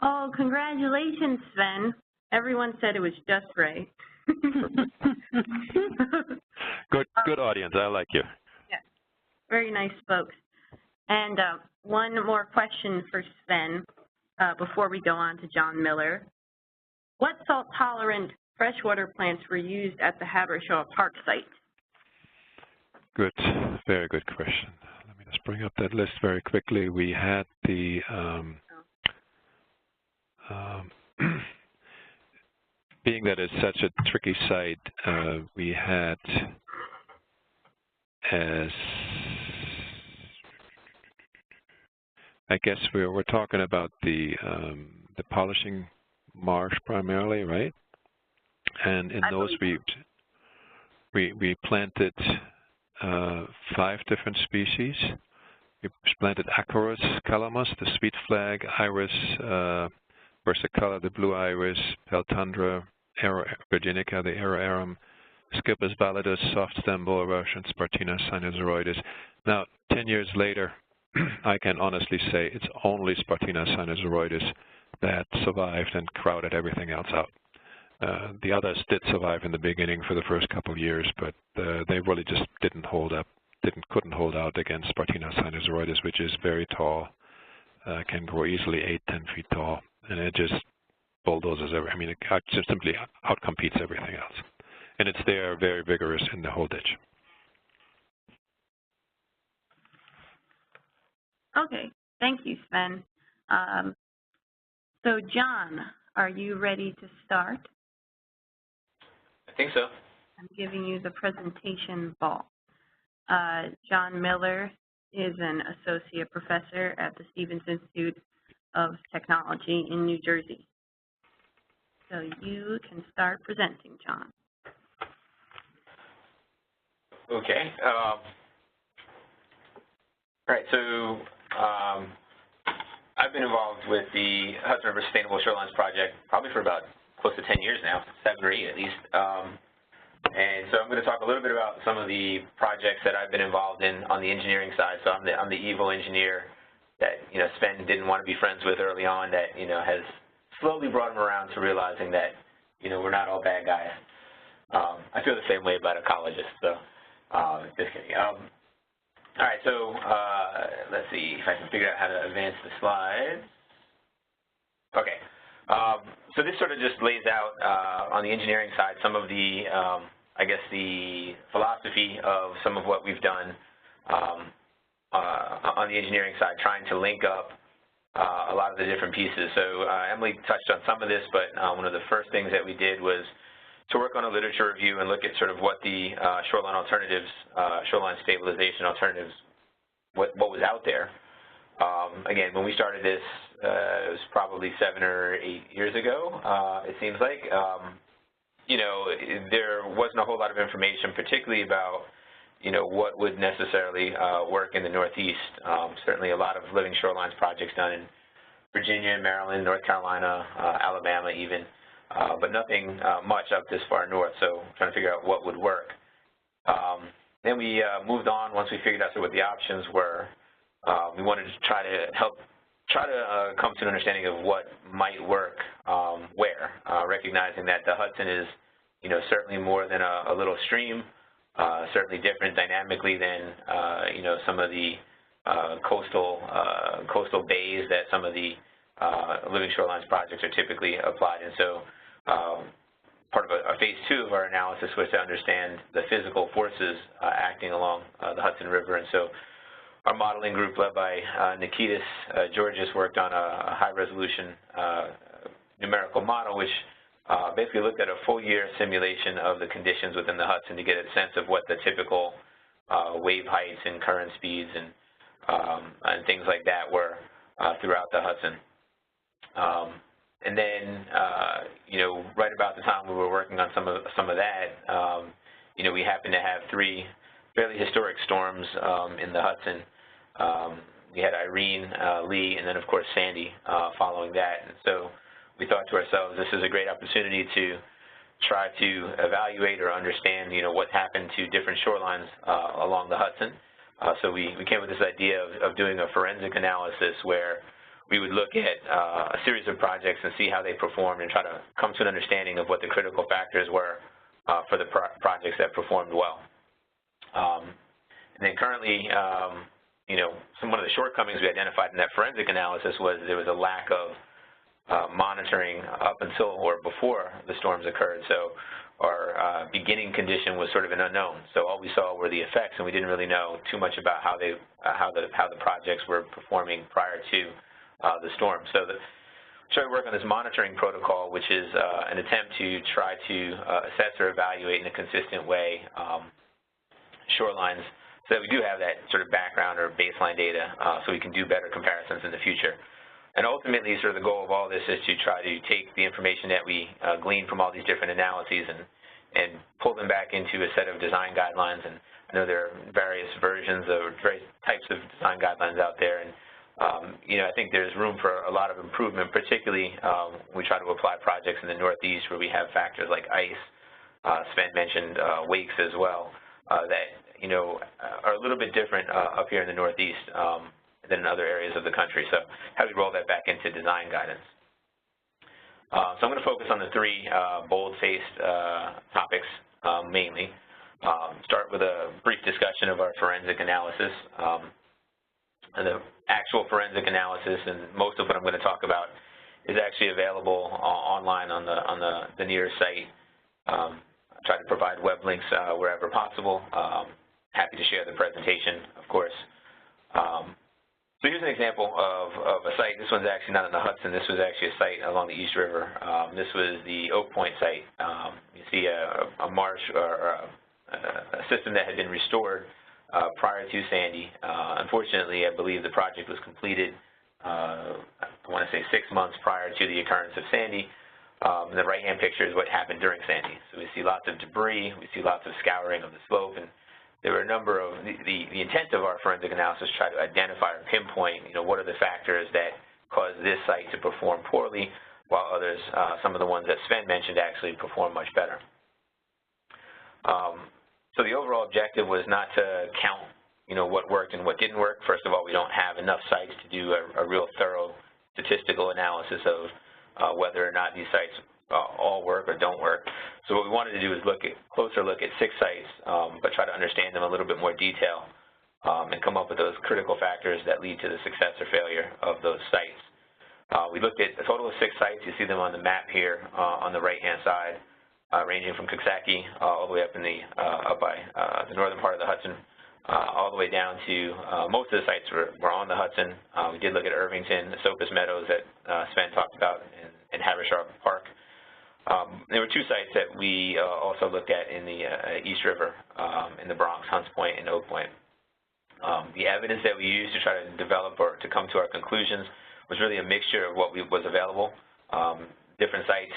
Oh, congratulations, Sven. Everyone said it was just right. Good audience. I like you. Yeah, very nice folks. And one more question for Sven before we go on to John Miller. What salt-tolerant freshwater plants were used at the Habershaw Park site? Good, very good question. Let me just bring up that list very quickly. We had the being that it's such a tricky site, we had as I guess we're talking about the polishing marsh primarily, right? And in those we planted 5 different species. We planted Acorus calamus, the sweet flag, iris, versicolor, the blue iris, peltundra, virginica, the arum, Scippus validus, soft stem bulrush, and Spartina sinusoidis. Now, 10 years later, I can honestly say it's only Spartina sinusoidis that survived and crowded everything else out. The others did survive in the beginning for the first couple of years, but they really just couldn't hold out against Spartina sinusoidis, which is very tall, can grow easily 8-10 feet tall, and it just bulldozes I mean, it just simply outcompetes everything else. And it's there, very vigorous in the whole ditch. Okay, thank you, Sven. So John, are you ready to start? I think so. I'm giving you the presentation ball. John Miller is an associate professor at the Stevens Institute of Technology in New Jersey. So you can start presenting, John. Okay. All right, so I've been involved with the Hudson River Sustainable Shorelines Project probably for about close to 10 years now, 7 or 8 at least. And so I'm going to talk a little bit about some of the projects that I've been involved in on the engineering side. So I'm the evil engineer that, Sven didn't want to be friends with early on that, has slowly brought him around to realizing that, we're not all bad guys. I feel the same way about ecologists, so just kidding. All right, so let's see if I can figure out how to advance the slides. Okay, so this sort of just lays out on the engineering side some of the, I guess, the philosophy of some of what we've done on the engineering side, trying to link up a lot of the different pieces. So Emily touched on some of this, but one of the first things that we did was to work on a literature review and look at sort of what the shoreline alternatives, shoreline stabilization alternatives, what was out there. Again, when we started this, it was probably 7 or 8 years ago, it seems like. There wasn't a whole lot of information, particularly about, what would necessarily work in the Northeast. Certainly a lot of living shorelines projects done in Virginia, Maryland, North Carolina, Alabama even. But nothing much up this far north, so trying to figure out what would work. Then we moved on once we figured out sort of what the options were. We wanted to try to come to an understanding of what might work where, recognizing that the Hudson is, certainly more than a little stream, certainly different dynamically than, some of the coastal bays that some of the living shorelines projects are typically applied in. So part of a phase 2 of our analysis was to understand the physical forces acting along the Hudson River. And so our modeling group led by Nikitas Georgis worked on a high-resolution numerical model, which basically looked at a full-year simulation of the conditions within the Hudson to get a sense of what the typical wave heights and current speeds and things like that were throughout the Hudson. And then, right about the time we were working on some of that, we happened to have 3 fairly historic storms in the Hudson. We had Irene, Lee, and then, of course, Sandy following that. And so we thought to ourselves, this is a great opportunity to try to evaluate or understand, what happened to different shorelines along the Hudson. So we came with this idea of doing a forensic analysis where we would look at a series of projects and see how they performed and try to come to an understanding of what the critical factors were for the projects that performed well. And then currently, one of the shortcomings we identified in that forensic analysis was there was a lack of monitoring up until or before the storms occurred. So our beginning condition was sort of an unknown. So all we saw were the effects, and we didn't really know too much about how the projects were performing prior to the storm. So started work on this monitoring protocol, which is an attempt to try to assess or evaluate in a consistent way shorelines, so that we do have that sort of background or baseline data, so we can do better comparisons in the future. And ultimately, sort of the goal of all this is to try to take the information that we glean from all these different analyses and pull them back into a set of design guidelines. And I know there are various versions of various types of design guidelines out there, and I think there's room for a lot of improvement, particularly we try to apply projects in the Northeast where we have factors like ice. Sven mentioned wakes as well, that, are a little bit different up here in the Northeast than in other areas of the country. So how do we roll that back into design guidance? So I'm going to focus on the three bold-faced topics mainly. Start with a brief discussion of our forensic analysis. The actual forensic analysis, and most of what I'm going to talk about, is actually available online on the NEAR site. Try to provide web links wherever possible. Happy to share the presentation, of course. So here's an example of a site. This one's actually not in the Hudson. This was actually a site along the East River. This was the Oak Point site. You see a marsh or a system that had been restored prior to Sandy. Unfortunately, I believe the project was completed, I want to say 6 months prior to the occurrence of Sandy. The right-hand picture is what happened during Sandy. So we see lots of debris, we see lots of scouring of the slope, and there were a number of, the intent of our forensic analysis try to identify or pinpoint, what are the factors that cause this site to perform poorly, while others, some of the ones that Sven mentioned, actually perform much better. So the overall objective was not to count, what worked and what didn't work. First of all, we don't have enough sites to do a real thorough statistical analysis of whether or not these sites all work or don't work. So what we wanted to do is closer look at 6 sites, but try to understand them in a little bit more detail and come up with those critical factors that lead to the success or failure of those sites. We looked at a total of 6 sites. You see them on the map here on the right-hand side, ranging from Coxsackie all the way up in up by the northern part of the Hudson, all the way down to most of the sites were on the Hudson. We did look at Irvington, the Sopus Meadows that Sven talked about, and Haversham Park. There were 2 sites that we also looked at in the East River, in the Bronx, Hunts Point, and Oak Point. The evidence that we used to try to develop or to come to our conclusions was really a mixture of what was available. Different sites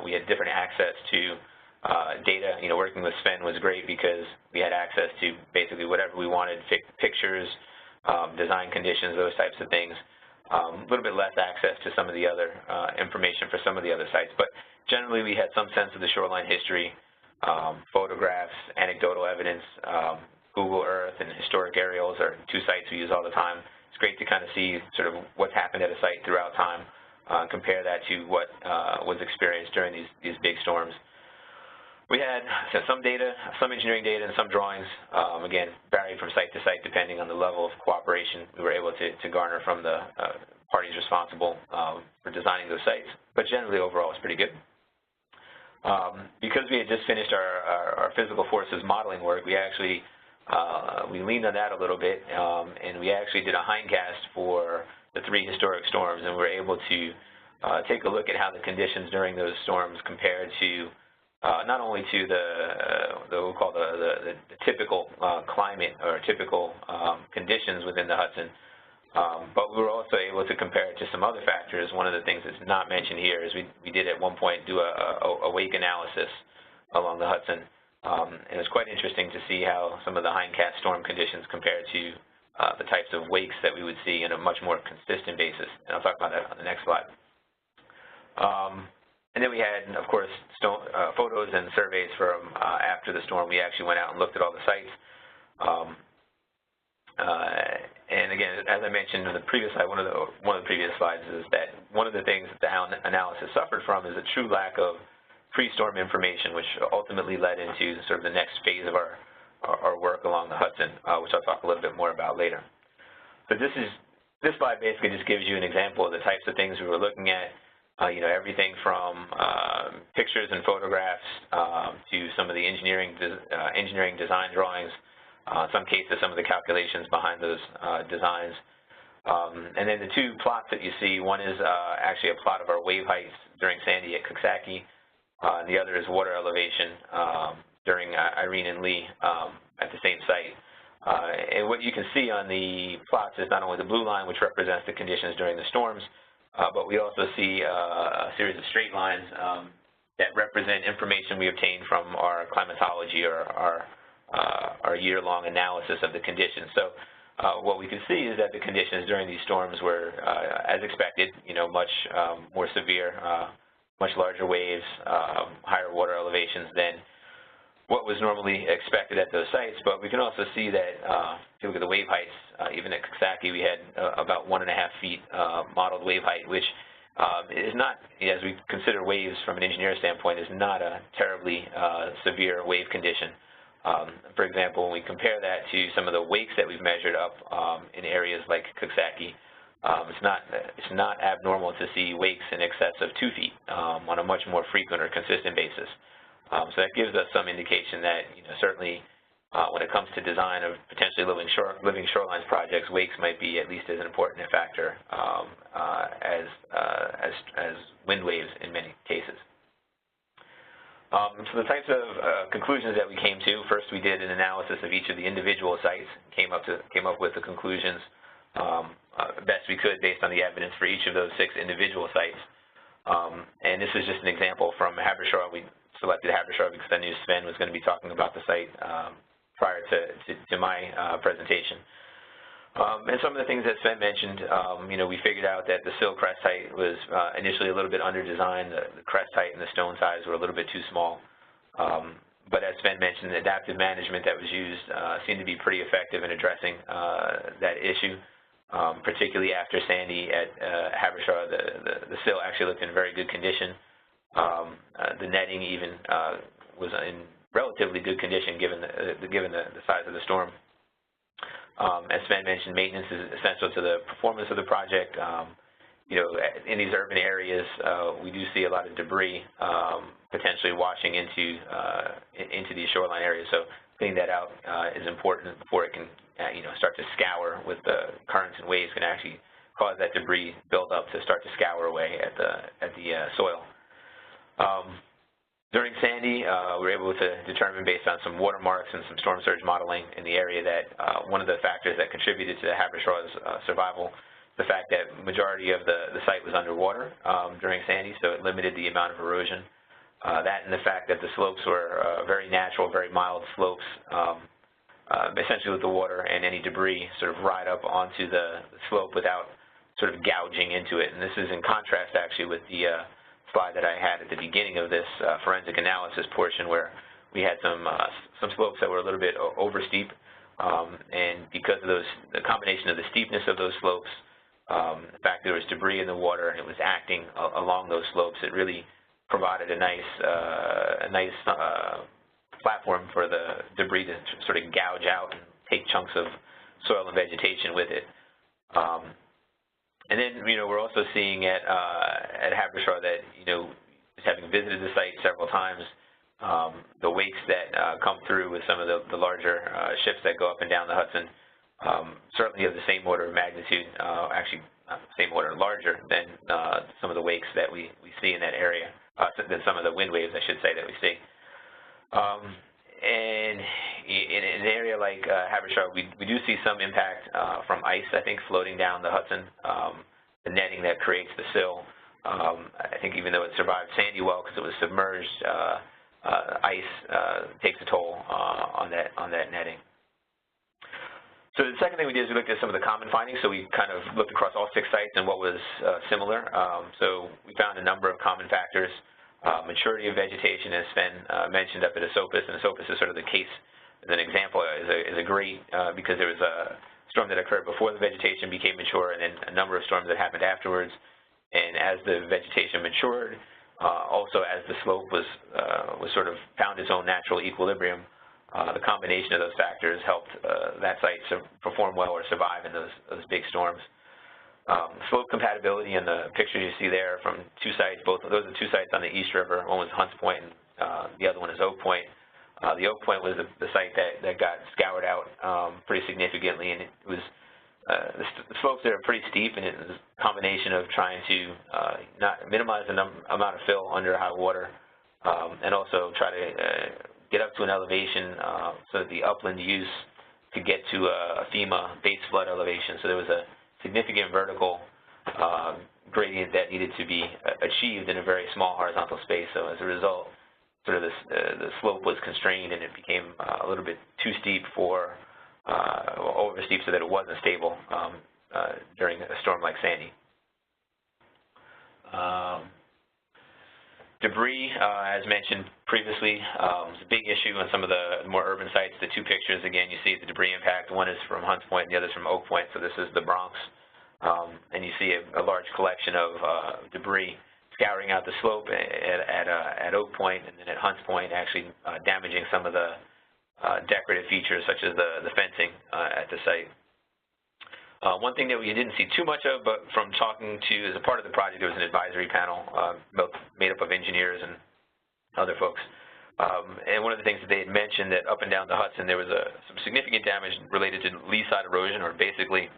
we had different access to data. Working with Sven was great because we had access to basically whatever we wanted, pictures, design conditions, those types of things. A little bit less access to some of the other information for some of the other sites. But generally, we had some sense of the shoreline history, photographs, anecdotal evidence. Google Earth and historic aerials are 2 sites we use all the time. It's great to kind of see sort of what's happened at a site throughout time, compare that to what was experienced during these big storms. We had some data, some engineering data, and some drawings, again, varied from site to site depending on the level of cooperation we were able to garner from the parties responsible for designing those sites. But generally, overall, it's pretty good. Because we had just finished our physical forces modeling work, we actually we leaned on that a little bit, and we actually did a hindcast for the 3 historic storms, and we were able to take a look at how the conditions during those storms compared to not only to we'll call the typical climate or typical conditions within the Hudson, but we were also able to compare it to some other factors. One of the things that's not mentioned here is we did at one point do a wake analysis along the Hudson, and it's quite interesting to see how some of the hindcast storm conditions compare to the types of wakes that we would see on a much more consistent basis, and I'll talk about that on the next slide. And then we had, of course, photos and surveys from after the storm. We actually went out and looked at all the sites. And again, as I mentioned in the previous slide, one of the previous slides is that one of the things that the analysis suffered from is a true lack of pre-storm information, which ultimately led into sort of the next phase of our work along the Hudson, which I'll talk a little bit more about later. But this slide basically just gives you an example of the types of things we were looking at. Everything from pictures and photographs to some of the engineering design drawings, in some cases some of the calculations behind those designs. And then the 2 plots that you see, one is actually a plot of our wave heights during Sandy at Coxsackie, and the other is water elevation during Irene and Lee at the same site. And what you can see on the plots is not only the blue line, which represents the conditions during the storms, but we also see a series of straight lines that represent information we obtained from our climatology or our year-long analysis of the conditions. So what we can see is that the conditions during these storms were, as expected, much more severe, much larger waves, higher water elevations than what was normally expected at those sites. But we can also see that if you look at the wave heights, even at Coxsackie, we had about 1.5 feet modeled wave height, which is not, as we consider waves from an engineer standpoint, is not a terribly severe wave condition. For example, when we compare that to some of the wakes that we've measured up in areas like Coxsackie, it's not abnormal to see wakes in excess of 2 feet on a much more frequent or consistent basis. So that gives us some indication that certainly when it comes to design of potentially living shorelines projects, wakes might be at least as important a factor as wind waves in many cases. So the types of conclusions that we came to, first we did an analysis of each of the individual sites, came up with the conclusions best we could based on the evidence for each of those 6 individual sites. And this is just an example from Habershaw. We selected Habershaw because I knew Sven was going to be talking about the site prior to my presentation. And some of the things that Sven mentioned, we figured out that the sill crest height was initially a little bit under-designed. The crest height and the stone size were a little bit too small. But as Sven mentioned, the adaptive management that was used seemed to be pretty effective in addressing that issue, particularly after Sandy at Habershaw. The sill actually looked in very good condition. The netting even was in relatively good condition given the size of the storm. As Sven mentioned, maintenance is essential to the performance of the project. In these urban areas, we do see a lot of debris potentially washing into these shoreline areas. So cleaning that out is important before it can, start to scour with the currents and waves, can actually cause that debris buildup to start to scour away at the soil. During Sandy, we were able to determine based on some watermarks and some storm surge modeling in the area that one of the factors that contributed to Habershaw's survival, the fact that majority of the site was underwater during Sandy, so it limited the amount of erosion. That and the fact that the slopes were very natural, very mild slopes, essentially with the water and any debris sort of ride up onto the slope without sort of gouging into it. And this is in contrast actually with the slide that I had at the beginning of this forensic analysis portion, where we had some slopes that were a little bit over steep, and because of the combination of the steepness of those slopes, the fact there was debris in the water and it was acting along those slopes, it really provided a nice platform for the debris to sort of gouge out and take chunks of soil and vegetation with it. And then, we're also seeing at Habershaw that, just having visited the site several times, the wakes that come through with some of the larger ships that go up and down the Hudson, certainly of the same order of magnitude, actually not the same order, larger than some of the wakes that we see in that area, than some of the wind waves, I should say, that we see. And in an area like Habershaw, we do see some impact from ice, I think, floating down the Hudson, the netting that creates the sill. I think even though it survived Sandy well because it was submerged, ice takes a toll on that netting. So the second thing we did is we looked at some of the common findings. So we kind of looked across all 6 sites and what was similar. So we found a number of common factors. Maturity of vegetation, as Sven mentioned up at Esopus, and Esopus is sort of the case as an example, is a great, because there was a storm that occurred before the vegetation became mature, and then a number of storms that happened afterwards. And as the vegetation matured, also as the slope was sort of found its own natural equilibrium, the combination of those factors helped that site perform well or survive in those big storms. Slope compatibility in the pictures you see there from 2 sites, both of those are 2 sites on the East River. One was Hunts Point, and the other one is Oak Point. The Oak Point was the site that got scoured out pretty significantly, and it was the slopes there are pretty steep, and it was a combination of trying to not minimize the amount of fill under high water, and also try to get up to an elevation so that the upland use could get to a FEMA base flood elevation. So there was a significant vertical gradient that needed to be achieved in a very small horizontal space. So as a result, sort of the slope was constrained, and it became a little bit too steep for over steep so that it wasn't stable during a storm like Sandy. Debris, as mentioned previously, is a big issue on some of the more urban sites. The two pictures, again, you see the debris impact. One is from Hunts Point and the other is from Oak Point, so this is the Bronx. And you see a large collection of debris scouring out the slope at Oak Point, and then at Hunts Point actually damaging some of the decorative features such as the fencing at the site. One thing that we didn't see too much of, but from talking to, as a part of the project, there was an advisory panel made up of engineers and other folks. And one of the things that they had mentioned that up and down the Hudson, there was some significant damage related to lee side erosion, or basically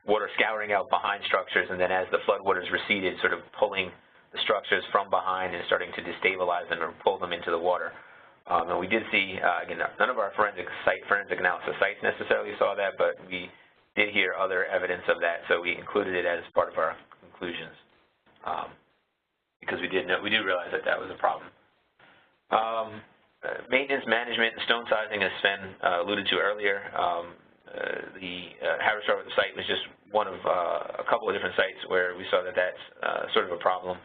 water scouring out behind structures, and then as the floodwaters receded, sort of pulling the structures from behind and starting to destabilize them or pull them into the water. And we did see, again, none of our forensic analysis sites necessarily saw that, but we did hear other evidence of that, so we included it as part of our conclusions, because we did realize that that was a problem. Maintenance management and stone sizing, as Sven alluded to earlier, the Harris River site was just one of a couple of different sites where we saw that that's sort of a problem.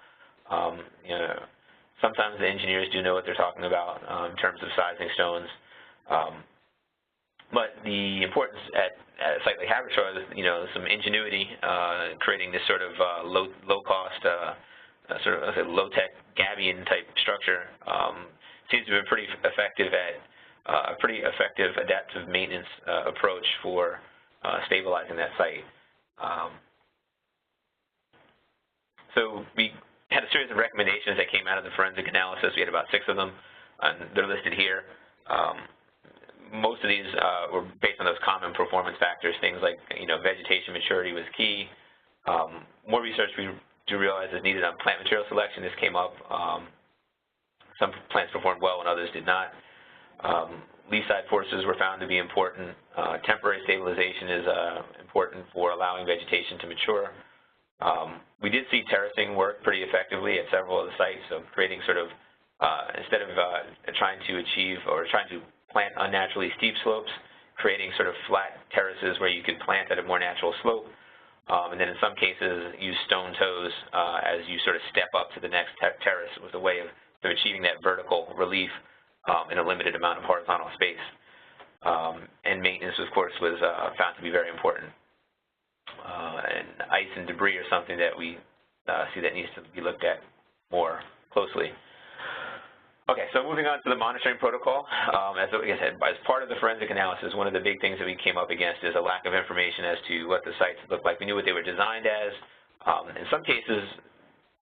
You know, sometimes the engineers do know what they're talking about in terms of sizing stones. But the importance at a site like Harris River is, you know, some ingenuity, creating this sort of low-cost, sort of low-tech Gabion type structure. Seems to be pretty effective at a pretty effective adaptive maintenance approach for stabilizing that site. So we had a series of recommendations that came out of the forensic analysis. We had about 6 of them, and they're listed here. Most of these were based on those common performance factors, things like, you know, vegetation maturity was key. More research we do realize is needed on plant material selection. This came up. Some plants performed well and others did not. Lee side forces were found to be important. Temporary stabilization is important for allowing vegetation to mature. We did see terracing work pretty effectively at several of the sites, so creating sort of, instead of trying to achieve or trying to plant unnaturally steep slopes, creating sort of flat terraces where you could plant at a more natural slope, and then in some cases use stone toes as you sort of step up to the next terrace with a way of achieving that vertical relief in a limited amount of horizontal space. And maintenance, of course, was found to be very important. And ice and debris are something that we see that needs to be looked at more closely. Okay, so moving on to the monitoring protocol. As I said, as part of the forensic analysis, one of the big things that we came up against is a lack of information as to what the sites looked like. We knew what they were designed as. In some cases,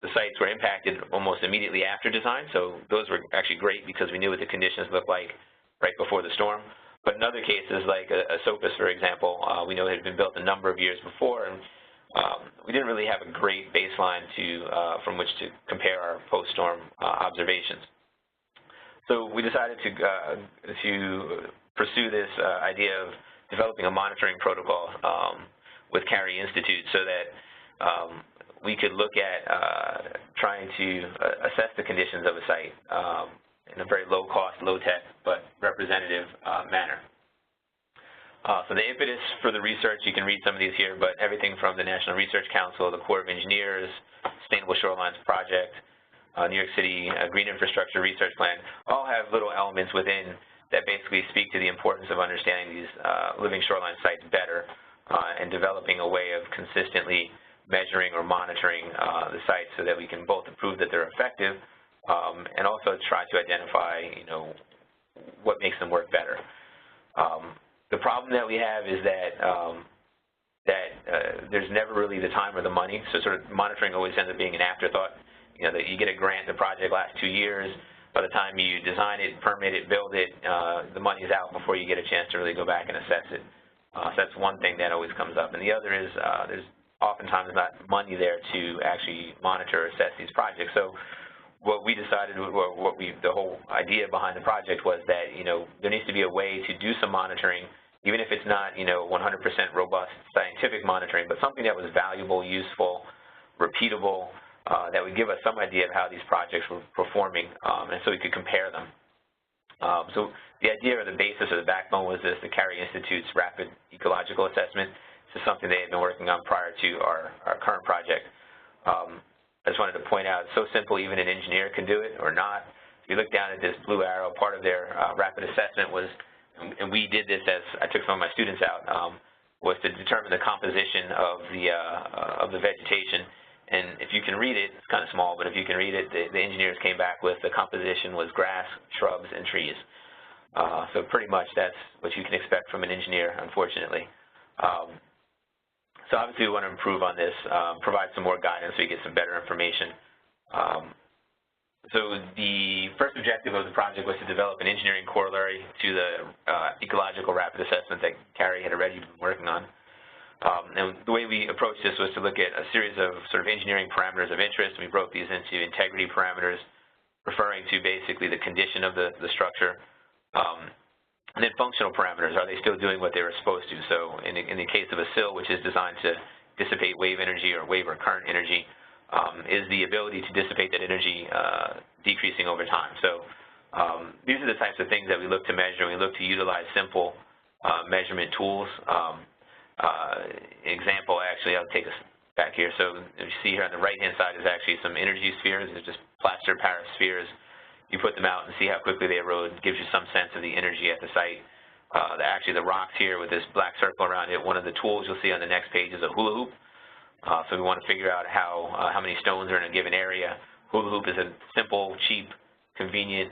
the sites were impacted almost immediately after design, so those were actually great because we knew what the conditions looked like right before the storm. But in other cases, like a Sopus, for example, we know it had been built a number of years before, and we didn't really have a great baseline from which to compare our post-storm observations. So we decided to pursue this idea of developing a monitoring protocol with Carey Institute so that we could look at trying to assess the conditions of a site in a very low-cost, low-tech, but representative manner. So the impetus for the research, you can read some of these here, but everything from the National Research Council, the Corps of Engineers, Sustainable Shorelines Project, New York City Green Infrastructure Research Plan, all have little elements within that basically speak to the importance of understanding these living shoreline sites better and developing a way of consistently measuring or monitoring the sites so that we can both prove that they're effective and also try to identify, you know, what makes them work better. The problem that we have is that there's never really the time or the money, so sort of monitoring always ends up being an afterthought. You know, that you get a grant, the project lasts 2 years. By the time you design it, permit it, build it, the money's out before you get a chance to really go back and assess it. So that's one thing that always comes up. And the other is there's oftentimes not money there to actually monitor or assess these projects. So what we decided, the whole idea behind the project was that, you know, there needs to be a way to do some monitoring, even if it's not, you know, 100% robust scientific monitoring, but something that was valuable, useful, repeatable, that would give us some idea of how these projects were performing, and so we could compare them. So the idea or the basis or the backbone was this, the Carey Institute's Rapid Ecological Assessment. This is something they had been working on prior to our current project. I just wanted to point out, it's so simple, even an engineer can do it or not. If you look down at this blue arrow, part of their rapid assessment was, and we did this as I took some of my students out, was to determine the composition of the vegetation. And if you can read it, it's kind of small, but if you can read it, the engineers came back with the composition was grass, shrubs, and trees. So pretty much that's what you can expect from an engineer, unfortunately. So obviously we want to improve on this, provide some more guidance so you get some better information. So the first objective of the project was to develop an engineering corollary to the ecological rapid assessment that Carey had already been working on. And the way we approached this was to look at a series of sort of engineering parameters of interest. We broke these into integrity parameters, referring to basically the condition of the structure. And then functional parameters, are they still doing what they were supposed to? So in the case of a sill, which is designed to dissipate wave energy or wave or current energy, is the ability to dissipate that energy decreasing over time. So these are the types of things that we look to measure. We look to utilize simple measurement tools. Example, actually, I'll take us back here. So you see here on the right-hand side is actually some energy spheres. They're just plaster Paris spheres. You put them out and see how quickly they erode. It gives you some sense of the energy at the site. Actually, the rocks here with this black circle around it, one of the tools you'll see on the next page is a hula hoop. So we want to figure out how many stones are in a given area. Hula hoop is a simple, cheap, convenient,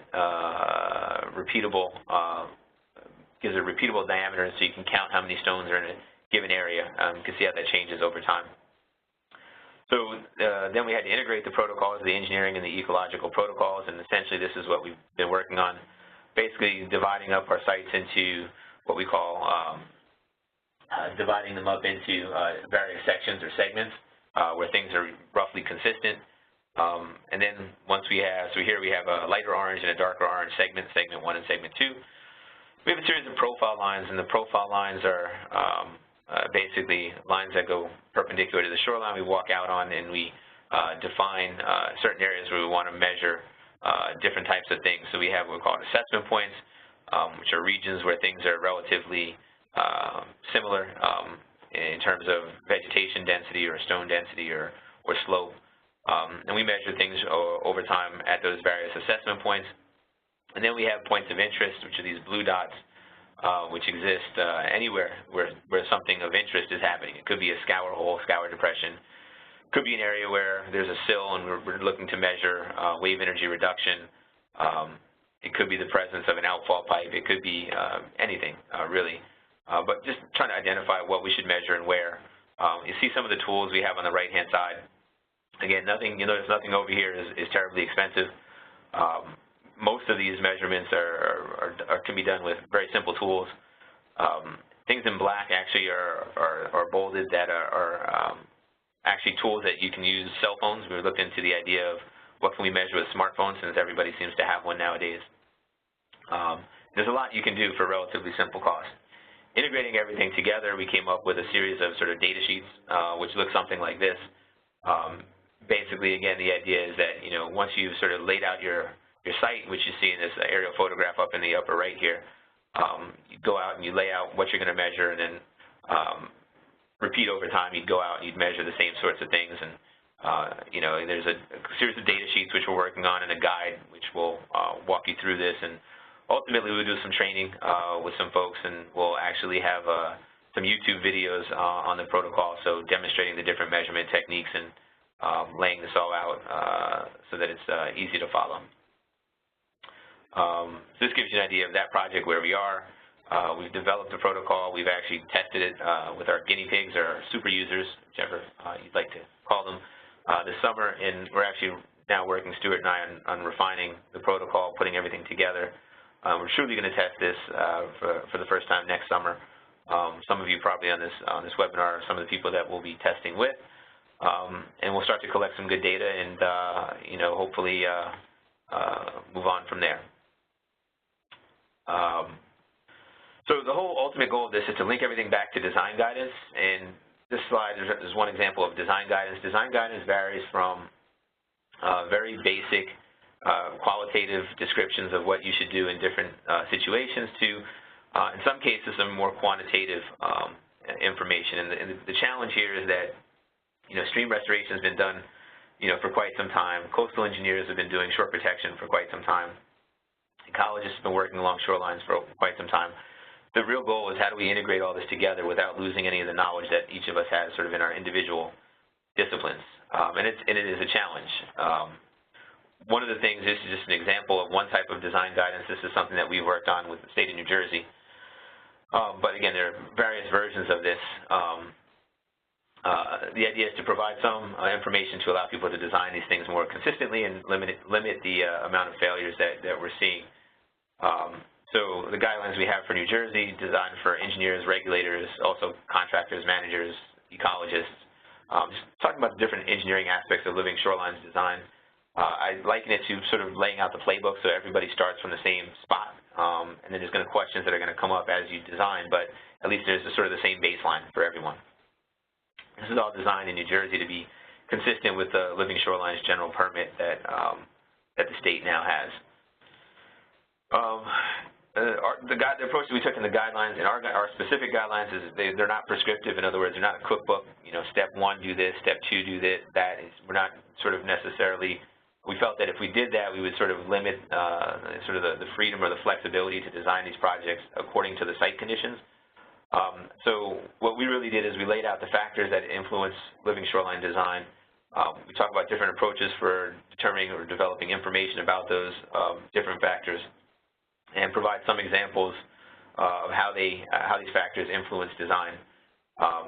repeatable, gives a repeatable diameter so you can count how many stones are in a given area. You can see how that changes over time. So then we had to integrate the protocols, the engineering and the ecological protocols, and essentially this is what we've been working on, basically dividing up our sites into what we call dividing them up into various sections or segments where things are roughly consistent. And then once we have, so here we have a lighter orange and a darker orange segment, segment 1 and segment 2. We have a series of profile lines, and the profile lines are basically lines that go perpendicular to the shoreline we walk out on, and we define certain areas where we want to measure different types of things. So we have what we call assessment points, which are regions where things are relatively similar in terms of vegetation density or stone density or slope. And we measure things over time at those various assessment points. And then we have points of interest, which are these blue dots, which exist anywhere where something of interest is happening. It could be a scour hole, scour depression. It could be an area where there's a sill and we're looking to measure wave energy reduction. It could be the presence of an outfall pipe. It could be anything, really. But just trying to identify what we should measure and where. You see some of the tools we have on the right-hand side. Again, nothing, you notice nothing over here is terribly expensive. Most of these measurements can be done with very simple tools. Things in black actually are bolded that are actually tools that you can use cell phones. We looked into the idea of what can we measure with smartphones, since everybody seems to have one nowadays. There's a lot you can do for relatively simple cost. Integrating everything together, we came up with a series of sort of data sheets, which look something like this. Basically, again, the idea is that, you know, once you've sort of laid out your site, which you see in this aerial photograph up in the upper right here, you go out and you lay out what you're going to measure, and then repeat over time. You'd go out and you'd measure the same sorts of things, and you know, there's a series of data sheets which we're working on and a guide which will walk you through this. And ultimately, we'll do some training with some folks, and we'll actually have some YouTube videos on the protocol, so demonstrating the different measurement techniques and laying this all out so that it's easy to follow. So this gives you an idea of that project, where we are. We've developed a protocol. We've actually tested it with our guinea pigs, or super users, whichever you'd like to call them, this summer. And we're actually now working, Stuart and I, on refining the protocol, putting everything together. We're truly going to test this for the first time next summer. Some of you probably on this webinar are some of the people that we'll be testing with. And we'll start to collect some good data and, you know, hopefully move on from there. So the whole ultimate goal of this is to link everything back to design guidance. And this slide is one example of design guidance. Design guidance varies from very basic qualitative descriptions of what you should do in different situations to, in some cases, some more quantitative information. And the challenge here is that, stream restoration has been done, for quite some time. Coastal engineers have been doing shore protection for quite some time. Ecologists have been working along shorelines for quite some time. The real goal is how do we integrate all this together without losing any of the knowledge that each of us has sort of in our individual disciplines. And it is a challenge. One of the things, this is just an example of one type of design guidance. This is something that we worked on with the state of New Jersey. But again, there are various versions of this. The idea is to provide some information to allow people to design these things more consistently and limit the amount of failures that we're seeing. So the guidelines we have for New Jersey, designed for engineers, regulators, also contractors, managers, ecologists. Just talking about the different engineering aspects of living shorelines design. I liken it to sort of laying out the playbook so everybody starts from the same spot. And then there's going to questions that are going to come up as you design, but at least there's sort of the same baseline for everyone. This is all designed in New Jersey to be consistent with the Living Shorelines General Permit that the state now has. The approach that we took in the guidelines, in our specific guidelines, is they're not prescriptive. In other words, they're not a cookbook. Step 1, do this. Step 2, do this. We're not sort of necessarily. We felt that if we did that, we would sort of limit sort of the freedom or the flexibility to design these projects according to the site conditions. So what we really did is we laid out the factors that influence living shoreline design. We talk about different approaches for determining or developing information about those different factors, and provide some examples of how these factors influence design.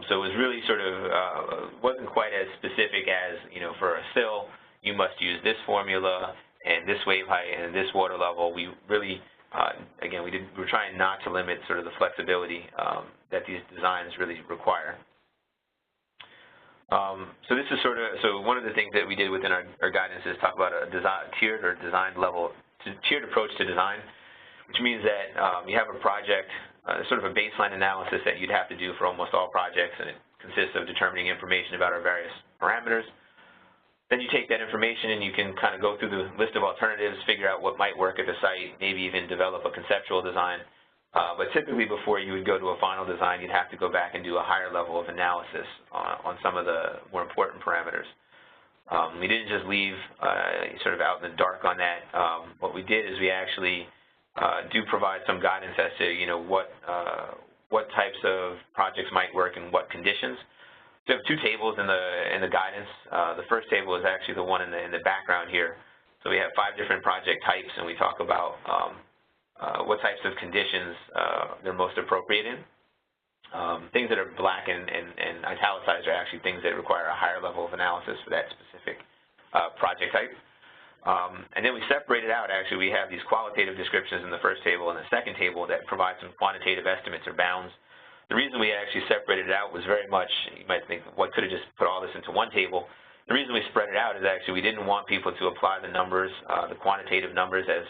So it was really sort of wasn't quite as specific as for a sill you must use this formula and this wave height and this water level. We really again we were trying not to limit sort of the flexibility that these designs really require. So this is so one of the things that we did within our guidance is talk about a tiered or designed level, tiered approach to design, which means that you have a project, sort of a baseline analysis that you'd have to do for almost all projects, and it consists of determining information about our various parameters. Then you take that information and you can kind of go through the list of alternatives, figure out what might work at the site, maybe even develop a conceptual design. But typically before you would go to a final design, you'd have to go back and do a higher level of analysis on some of the more important parameters. We didn't just leave sort of out in the dark on that. What we did is we actually do provide some guidance as to what types of projects might work in what conditions. So we have two tables in the guidance. The first table is actually the one in the background here. So we have 5 different project types, and we talk about what types of conditions they're most appropriate in. Things that are black and italicized are actually things that require a higher level of analysis for that specific project type. And then we separated out, actually, we have these qualitative descriptions in the first table and the second table that provide some quantitative estimates or bounds. The reason we actually separated it out was very much, you might think, what could have just put all this into one table? The reason we spread it out is actually we didn't want people to apply the numbers, the quantitative numbers as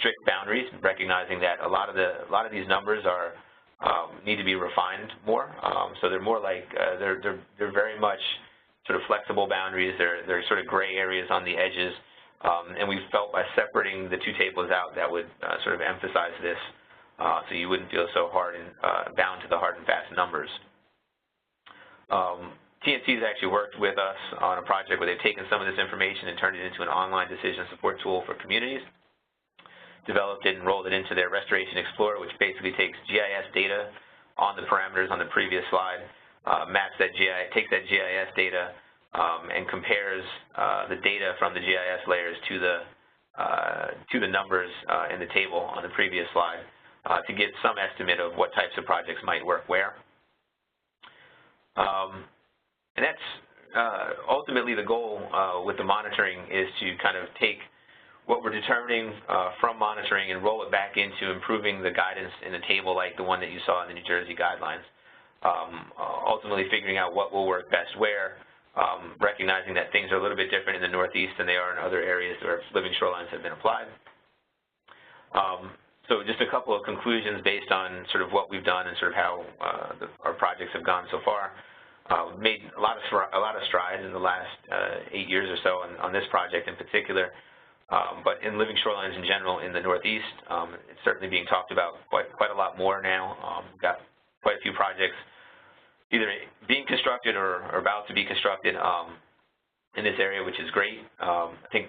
strict boundaries, recognizing that a lot of these numbers are need to be refined more. So they're more like, they're very much sort of flexible boundaries. They're sort of gray areas on the edges. And we felt by separating the two tables out that would sort of emphasize this so you wouldn't feel so hard and bound to the hard and fast numbers. TNC has actually worked with us on a project where they've taken some of this information and turned it into an online decision support tool for communities, developed it and rolled it into their Restoration Explorer, which basically takes GIS data on the parameters on the previous slide, takes that GIS data and compares the data from the GIS layers to the numbers in the table on the previous slide to get some estimate of what types of projects might work where. And that's ultimately the goal with the monitoring, is to kind of take what we're determining from monitoring and roll it back into improving the guidance in a table like the one that you saw in the New Jersey guidelines. Ultimately figuring out what will work best where, recognizing that things are a little bit different in the Northeast than they are in other areas where living shorelines have been applied. So just a couple of conclusions based on sort of what we've done and sort of how our projects have gone so far. We've made a lot of strides in the last 8 years or so on this project in particular. But in living shorelines in general in the Northeast, it's certainly being talked about quite a lot more now. We've got quite a few projects either being constructed or about to be constructed in this area, which is great. I think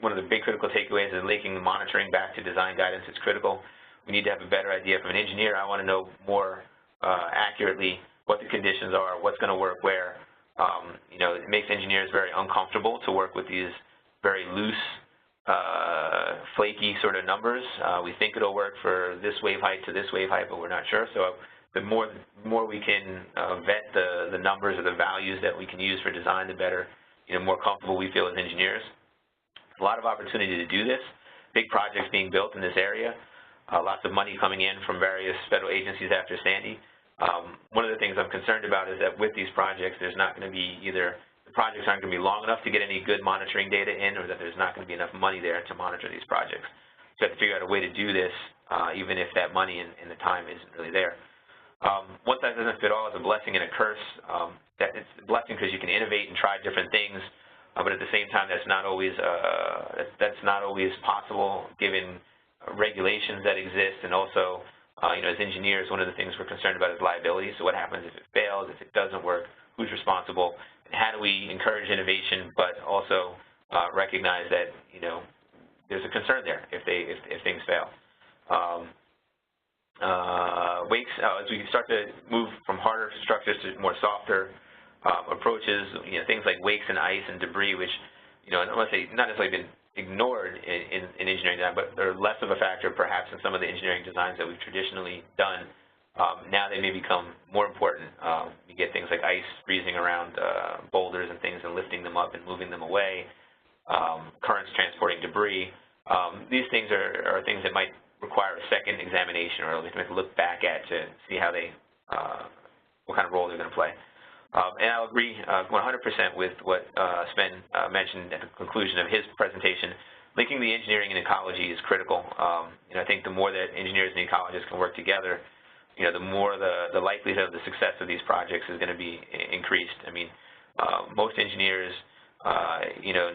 one of the big critical takeaways is linking the monitoring back to design guidance is critical. We need to have a better idea from an engineer. I want to know more accurately what the conditions are, what's going to work where. You know, it makes engineers very uncomfortable to work with these very loose, flaky sort of numbers. We think it'll work for this wave height to this wave height, but we're not sure. So the more we can vet the numbers or the values that we can use for design, the better, more comfortable we feel as engineers. A lot of opportunity to do this. Big projects being built in this area. Lots of money coming in from various federal agencies after Sandy. One of the things I'm concerned about is that with these projects, there's not going to be either the projects aren't going to be long enough to get any good monitoring data in, or that there's not going to be enough money there to monitor these projects. So I have to figure out a way to do this, even if that money and the time isn't really there. One size doesn't fit all is a blessing and a curse. It's a blessing because you can innovate and try different things, but at the same time, that's not always possible given regulations that exist, and also, as engineers, one of the things we're concerned about is liability. So what happens if it fails, if it doesn't work, who's responsible, and how do we encourage innovation, but also recognize that there's a concern there if things fail. Wakes, as we start to move from harder structures to more softer approaches, things like wakes and ice and debris, which, I want to say not necessarily been ignored in engineering design, but they're less of a factor perhaps in some of the engineering designs that we've traditionally done. Now they may become more important. You get things like ice freezing around boulders and things and lifting them up and moving them away, currents transporting debris. These things are things that might require a second examination, or at least we have to look back at to see how they, what kind of role they're going to play. And I'll agree 100% with what Sven mentioned at the conclusion of his presentation. Linking the engineering and ecology is critical. I think the more that engineers and ecologists can work together, the more the likelihood of the success of these projects is going to be increased. I mean, most engineers,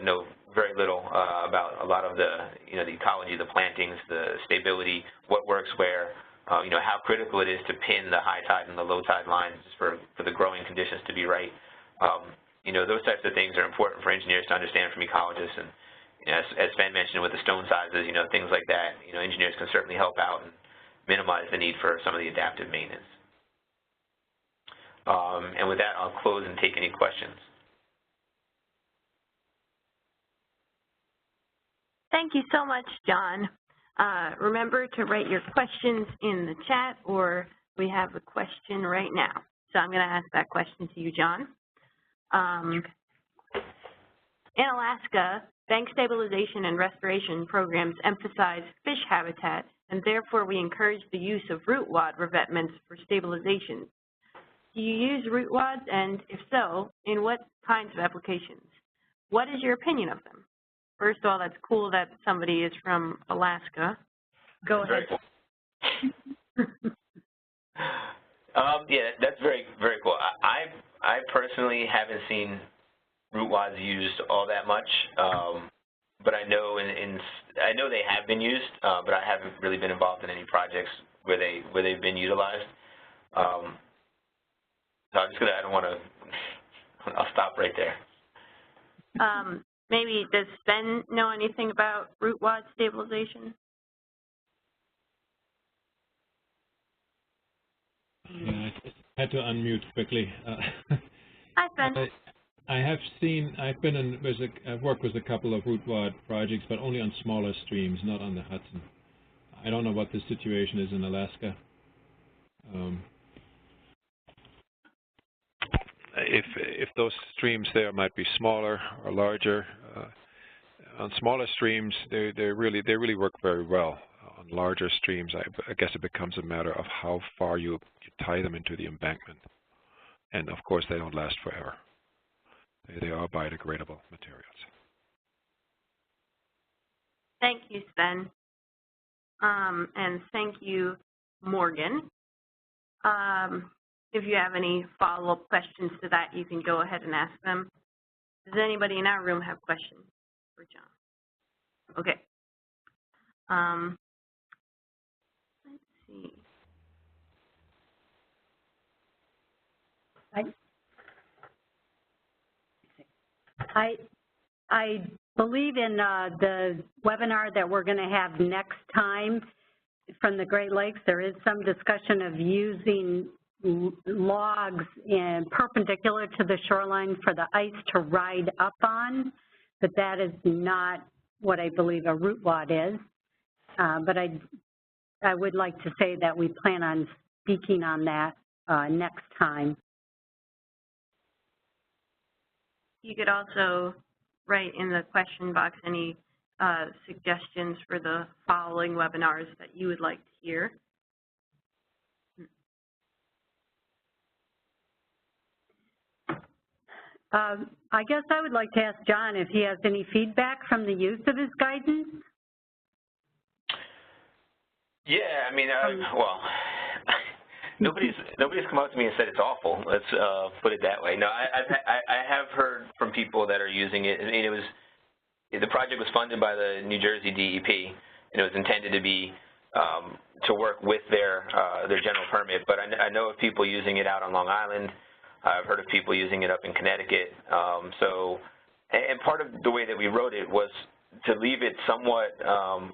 know very little about a lot of the, the ecology, the plantings, the stability, what works where. How critical it is to pin the high tide and the low tide lines for the growing conditions to be right. Those types of things are important for engineers to understand from ecologists. And as Sven mentioned with the stone sizes, things like that, engineers can certainly help out and minimize the need for some of the adaptive maintenance. And with that, I'll close and take any questions. Thank you so much, John. Remember to write your questions in the chat, or we have a question right now. So I'm going to ask that question to you, John. In Alaska, bank stabilization and restoration programs emphasize fish habitat, and therefore we encourage the use of root wad revetments for stabilization. Do you use root wads, and if so, in what kinds of applications? What is your opinion of them? First of all, that's cool that somebody is from Alaska. Go ahead. Cool. Yeah, that's very, very cool. I personally haven't seen root wads used all that much, but I know I know they have been used, but I haven't really been involved in any projects where they've been utilized. So I'm just I don't want to. I'll stop right there. Maybe does Sven know anything about root wad stabilization? Yeah, I had to unmute quickly. Hi, Sven. I've worked with a couple of root wad projects, but only on smaller streams, not on the Hudson. I don't know what the situation is in Alaska. If those streams there might be smaller or larger, on smaller streams they really work very well. On larger streams, I guess it becomes a matter of how far you tie them into the embankment, and of course they don't last forever. They are biodegradable materials. Thank you, Sven, and thank you, Morgan. If you have any follow-up questions to that, you can go ahead and ask them. Does anybody in our room have questions for John? Okay. Let's see. I believe in the webinar that we're going to have next time from the Great Lakes, there is some discussion of using logs in perpendicular to the shoreline for the ice to ride up on, but that is not what I believe a root wad is. But I would like to say that we plan on speaking on that next time. You could also write in the question box any suggestions for the following webinars that you would like to hear. I guess I would like to ask John if he has any feedback from the use of his guidance. Yeah, I mean, well, nobody's come up to me and said it's awful. Let's put it that way. No, I have heard from people that are using it. I mean, the project was funded by the New Jersey DEP, and it was intended to be to work with their general permit. But I know of people using it out on Long Island. I've heard of people using it up in Connecticut. And part of the way that we wrote it was to leave it somewhat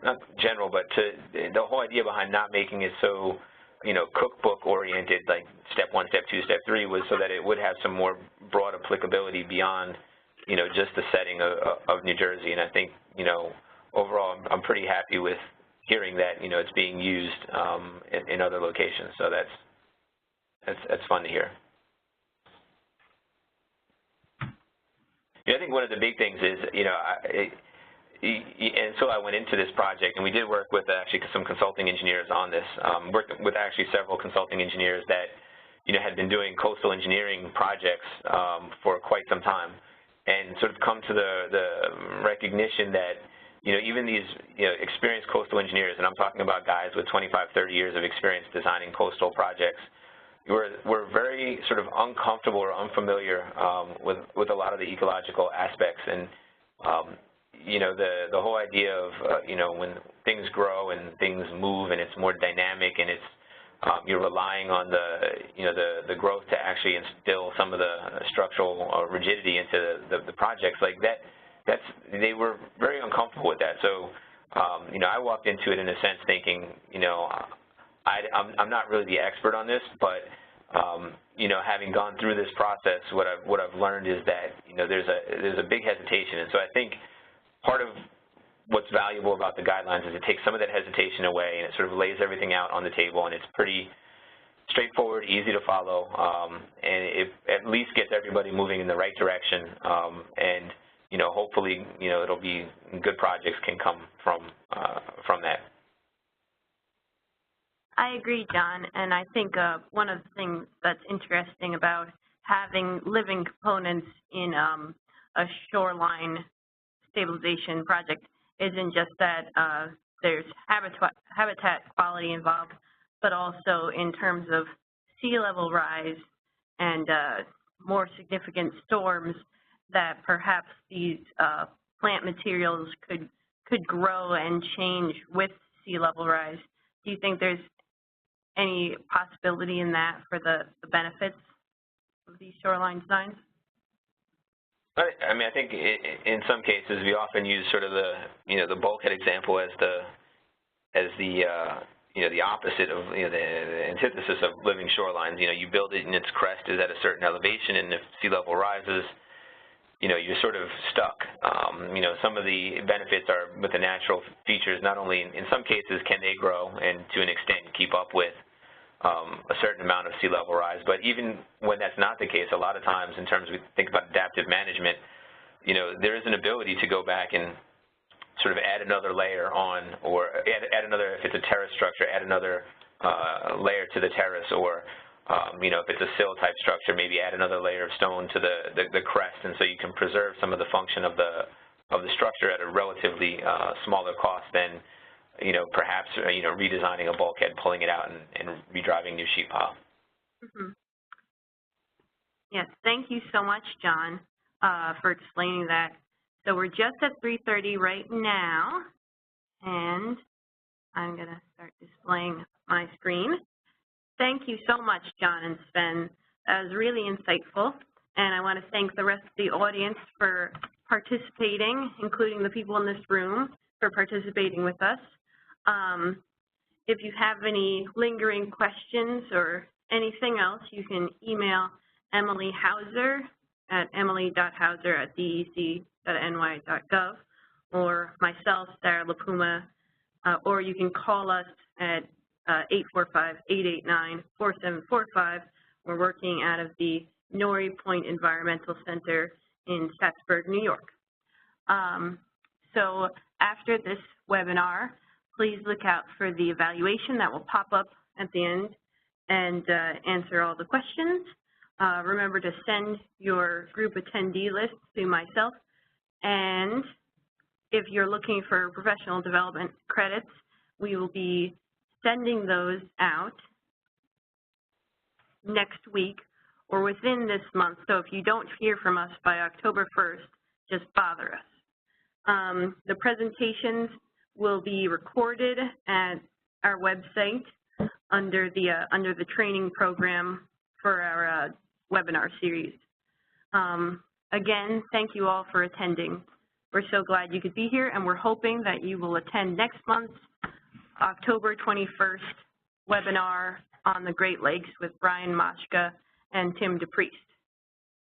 not general, but the whole idea behind not making it so, you know, cookbook oriented, like step 1, step 2, step 3, was so that it would have some more broad applicability beyond, you know, just the setting of New Jersey. And I think, you know, overall I'm pretty happy with hearing that, you know, it's being used in other locations. So that's fun to hear. Yeah, I think one of the big things is, you know, and so I went into this project, and we did work with actually some consulting engineers on this, worked with actually several consulting engineers that, you know, had been doing coastal engineering projects for quite some time, and sort of come to the recognition that, you know, even these, you know, experienced coastal engineers, and I'm talking about guys with 25, 30 years of experience designing coastal projects, we're very sort of uncomfortable or unfamiliar with a lot of the ecological aspects. And you know, the whole idea of you know, when things grow and things move and it's more dynamic and it's you're relying on the growth to actually instill some of the structural rigidity into the projects like that. They were very uncomfortable with that. So you know, I walked into it in a sense thinking, you know, I'm not really the expert on this, but you know, having gone through this process, what I've learned is that, you know, there's a big hesitation, and so I think part of what's valuable about the guidelines is it takes some of that hesitation away, and it sort of lays everything out on the table, and it's pretty straightforward, easy to follow, and it at least gets everybody moving in the right direction, and you know, hopefully, you know, it'll be good projects can come from that. I agree, John, and I think one of the things that's interesting about having living components in a shoreline stabilization project isn't just that there's habitat quality involved, but also in terms of sea level rise and more significant storms, that perhaps these plant materials could grow and change with sea level rise. Do you think there's any possibility in that for the benefits of these shoreline designs? I mean, I think in some cases we often use sort of the, you know, the bulkhead example as the you know, the opposite of, you know, the antithesis of living shorelines. You know, you build it and its crest is at a certain elevation, and if sea level rises, you know, you're sort of stuck. You know, some of the benefits are with the natural features. Not only in some cases can they grow and to an extent keep up with a certain amount of sea level rise, but even when that's not the case, a lot of times in terms of think about adaptive management, you know, there is an ability to go back and sort of add another layer on, or add another, if it's a terrace structure, add another layer to the terrace, or you know, if it's a sill type structure, maybe add another layer of stone to the crest, and so you can preserve some of the function of the structure at a relatively smaller cost than, you know, perhaps, you know, redesigning a bulkhead, pulling it out, and redriving new sheet pile. Mm-hmm. Yes, thank you so much, John, for explaining that. So we're just at 3:30 right now, and I'm going to start displaying my screen. Thank you so much, John and Sven. That was really insightful, and I want to thank the rest of the audience for participating, including the people in this room for participating with us. If you have any lingering questions or anything else, you can email Emily Hauser at emily.hauser@dec.ny.gov, or myself, Sarah LaPuma, or you can call us at 845-889-4745. We're working out of the Norrie Point Environmental Center in Plattsburgh, New York. So after this webinar, please look out for the evaluation that will pop up at the end and answer all the questions. Remember to send your group attendee list to myself, and if you're looking for professional development credits, we will be sending those out next week or within this month. So if you don't hear from us by October 1st, just bother us. The presentations will be recorded at our website under the training program for our webinar series. Again, thank you all for attending. We're so glad you could be here, and we're hoping that you will attend next month's October 21st webinar on the Great Lakes with Brian Moshka and Tim DePriest.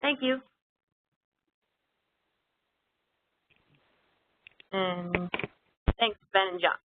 Thank you. And thanks, Ben and John.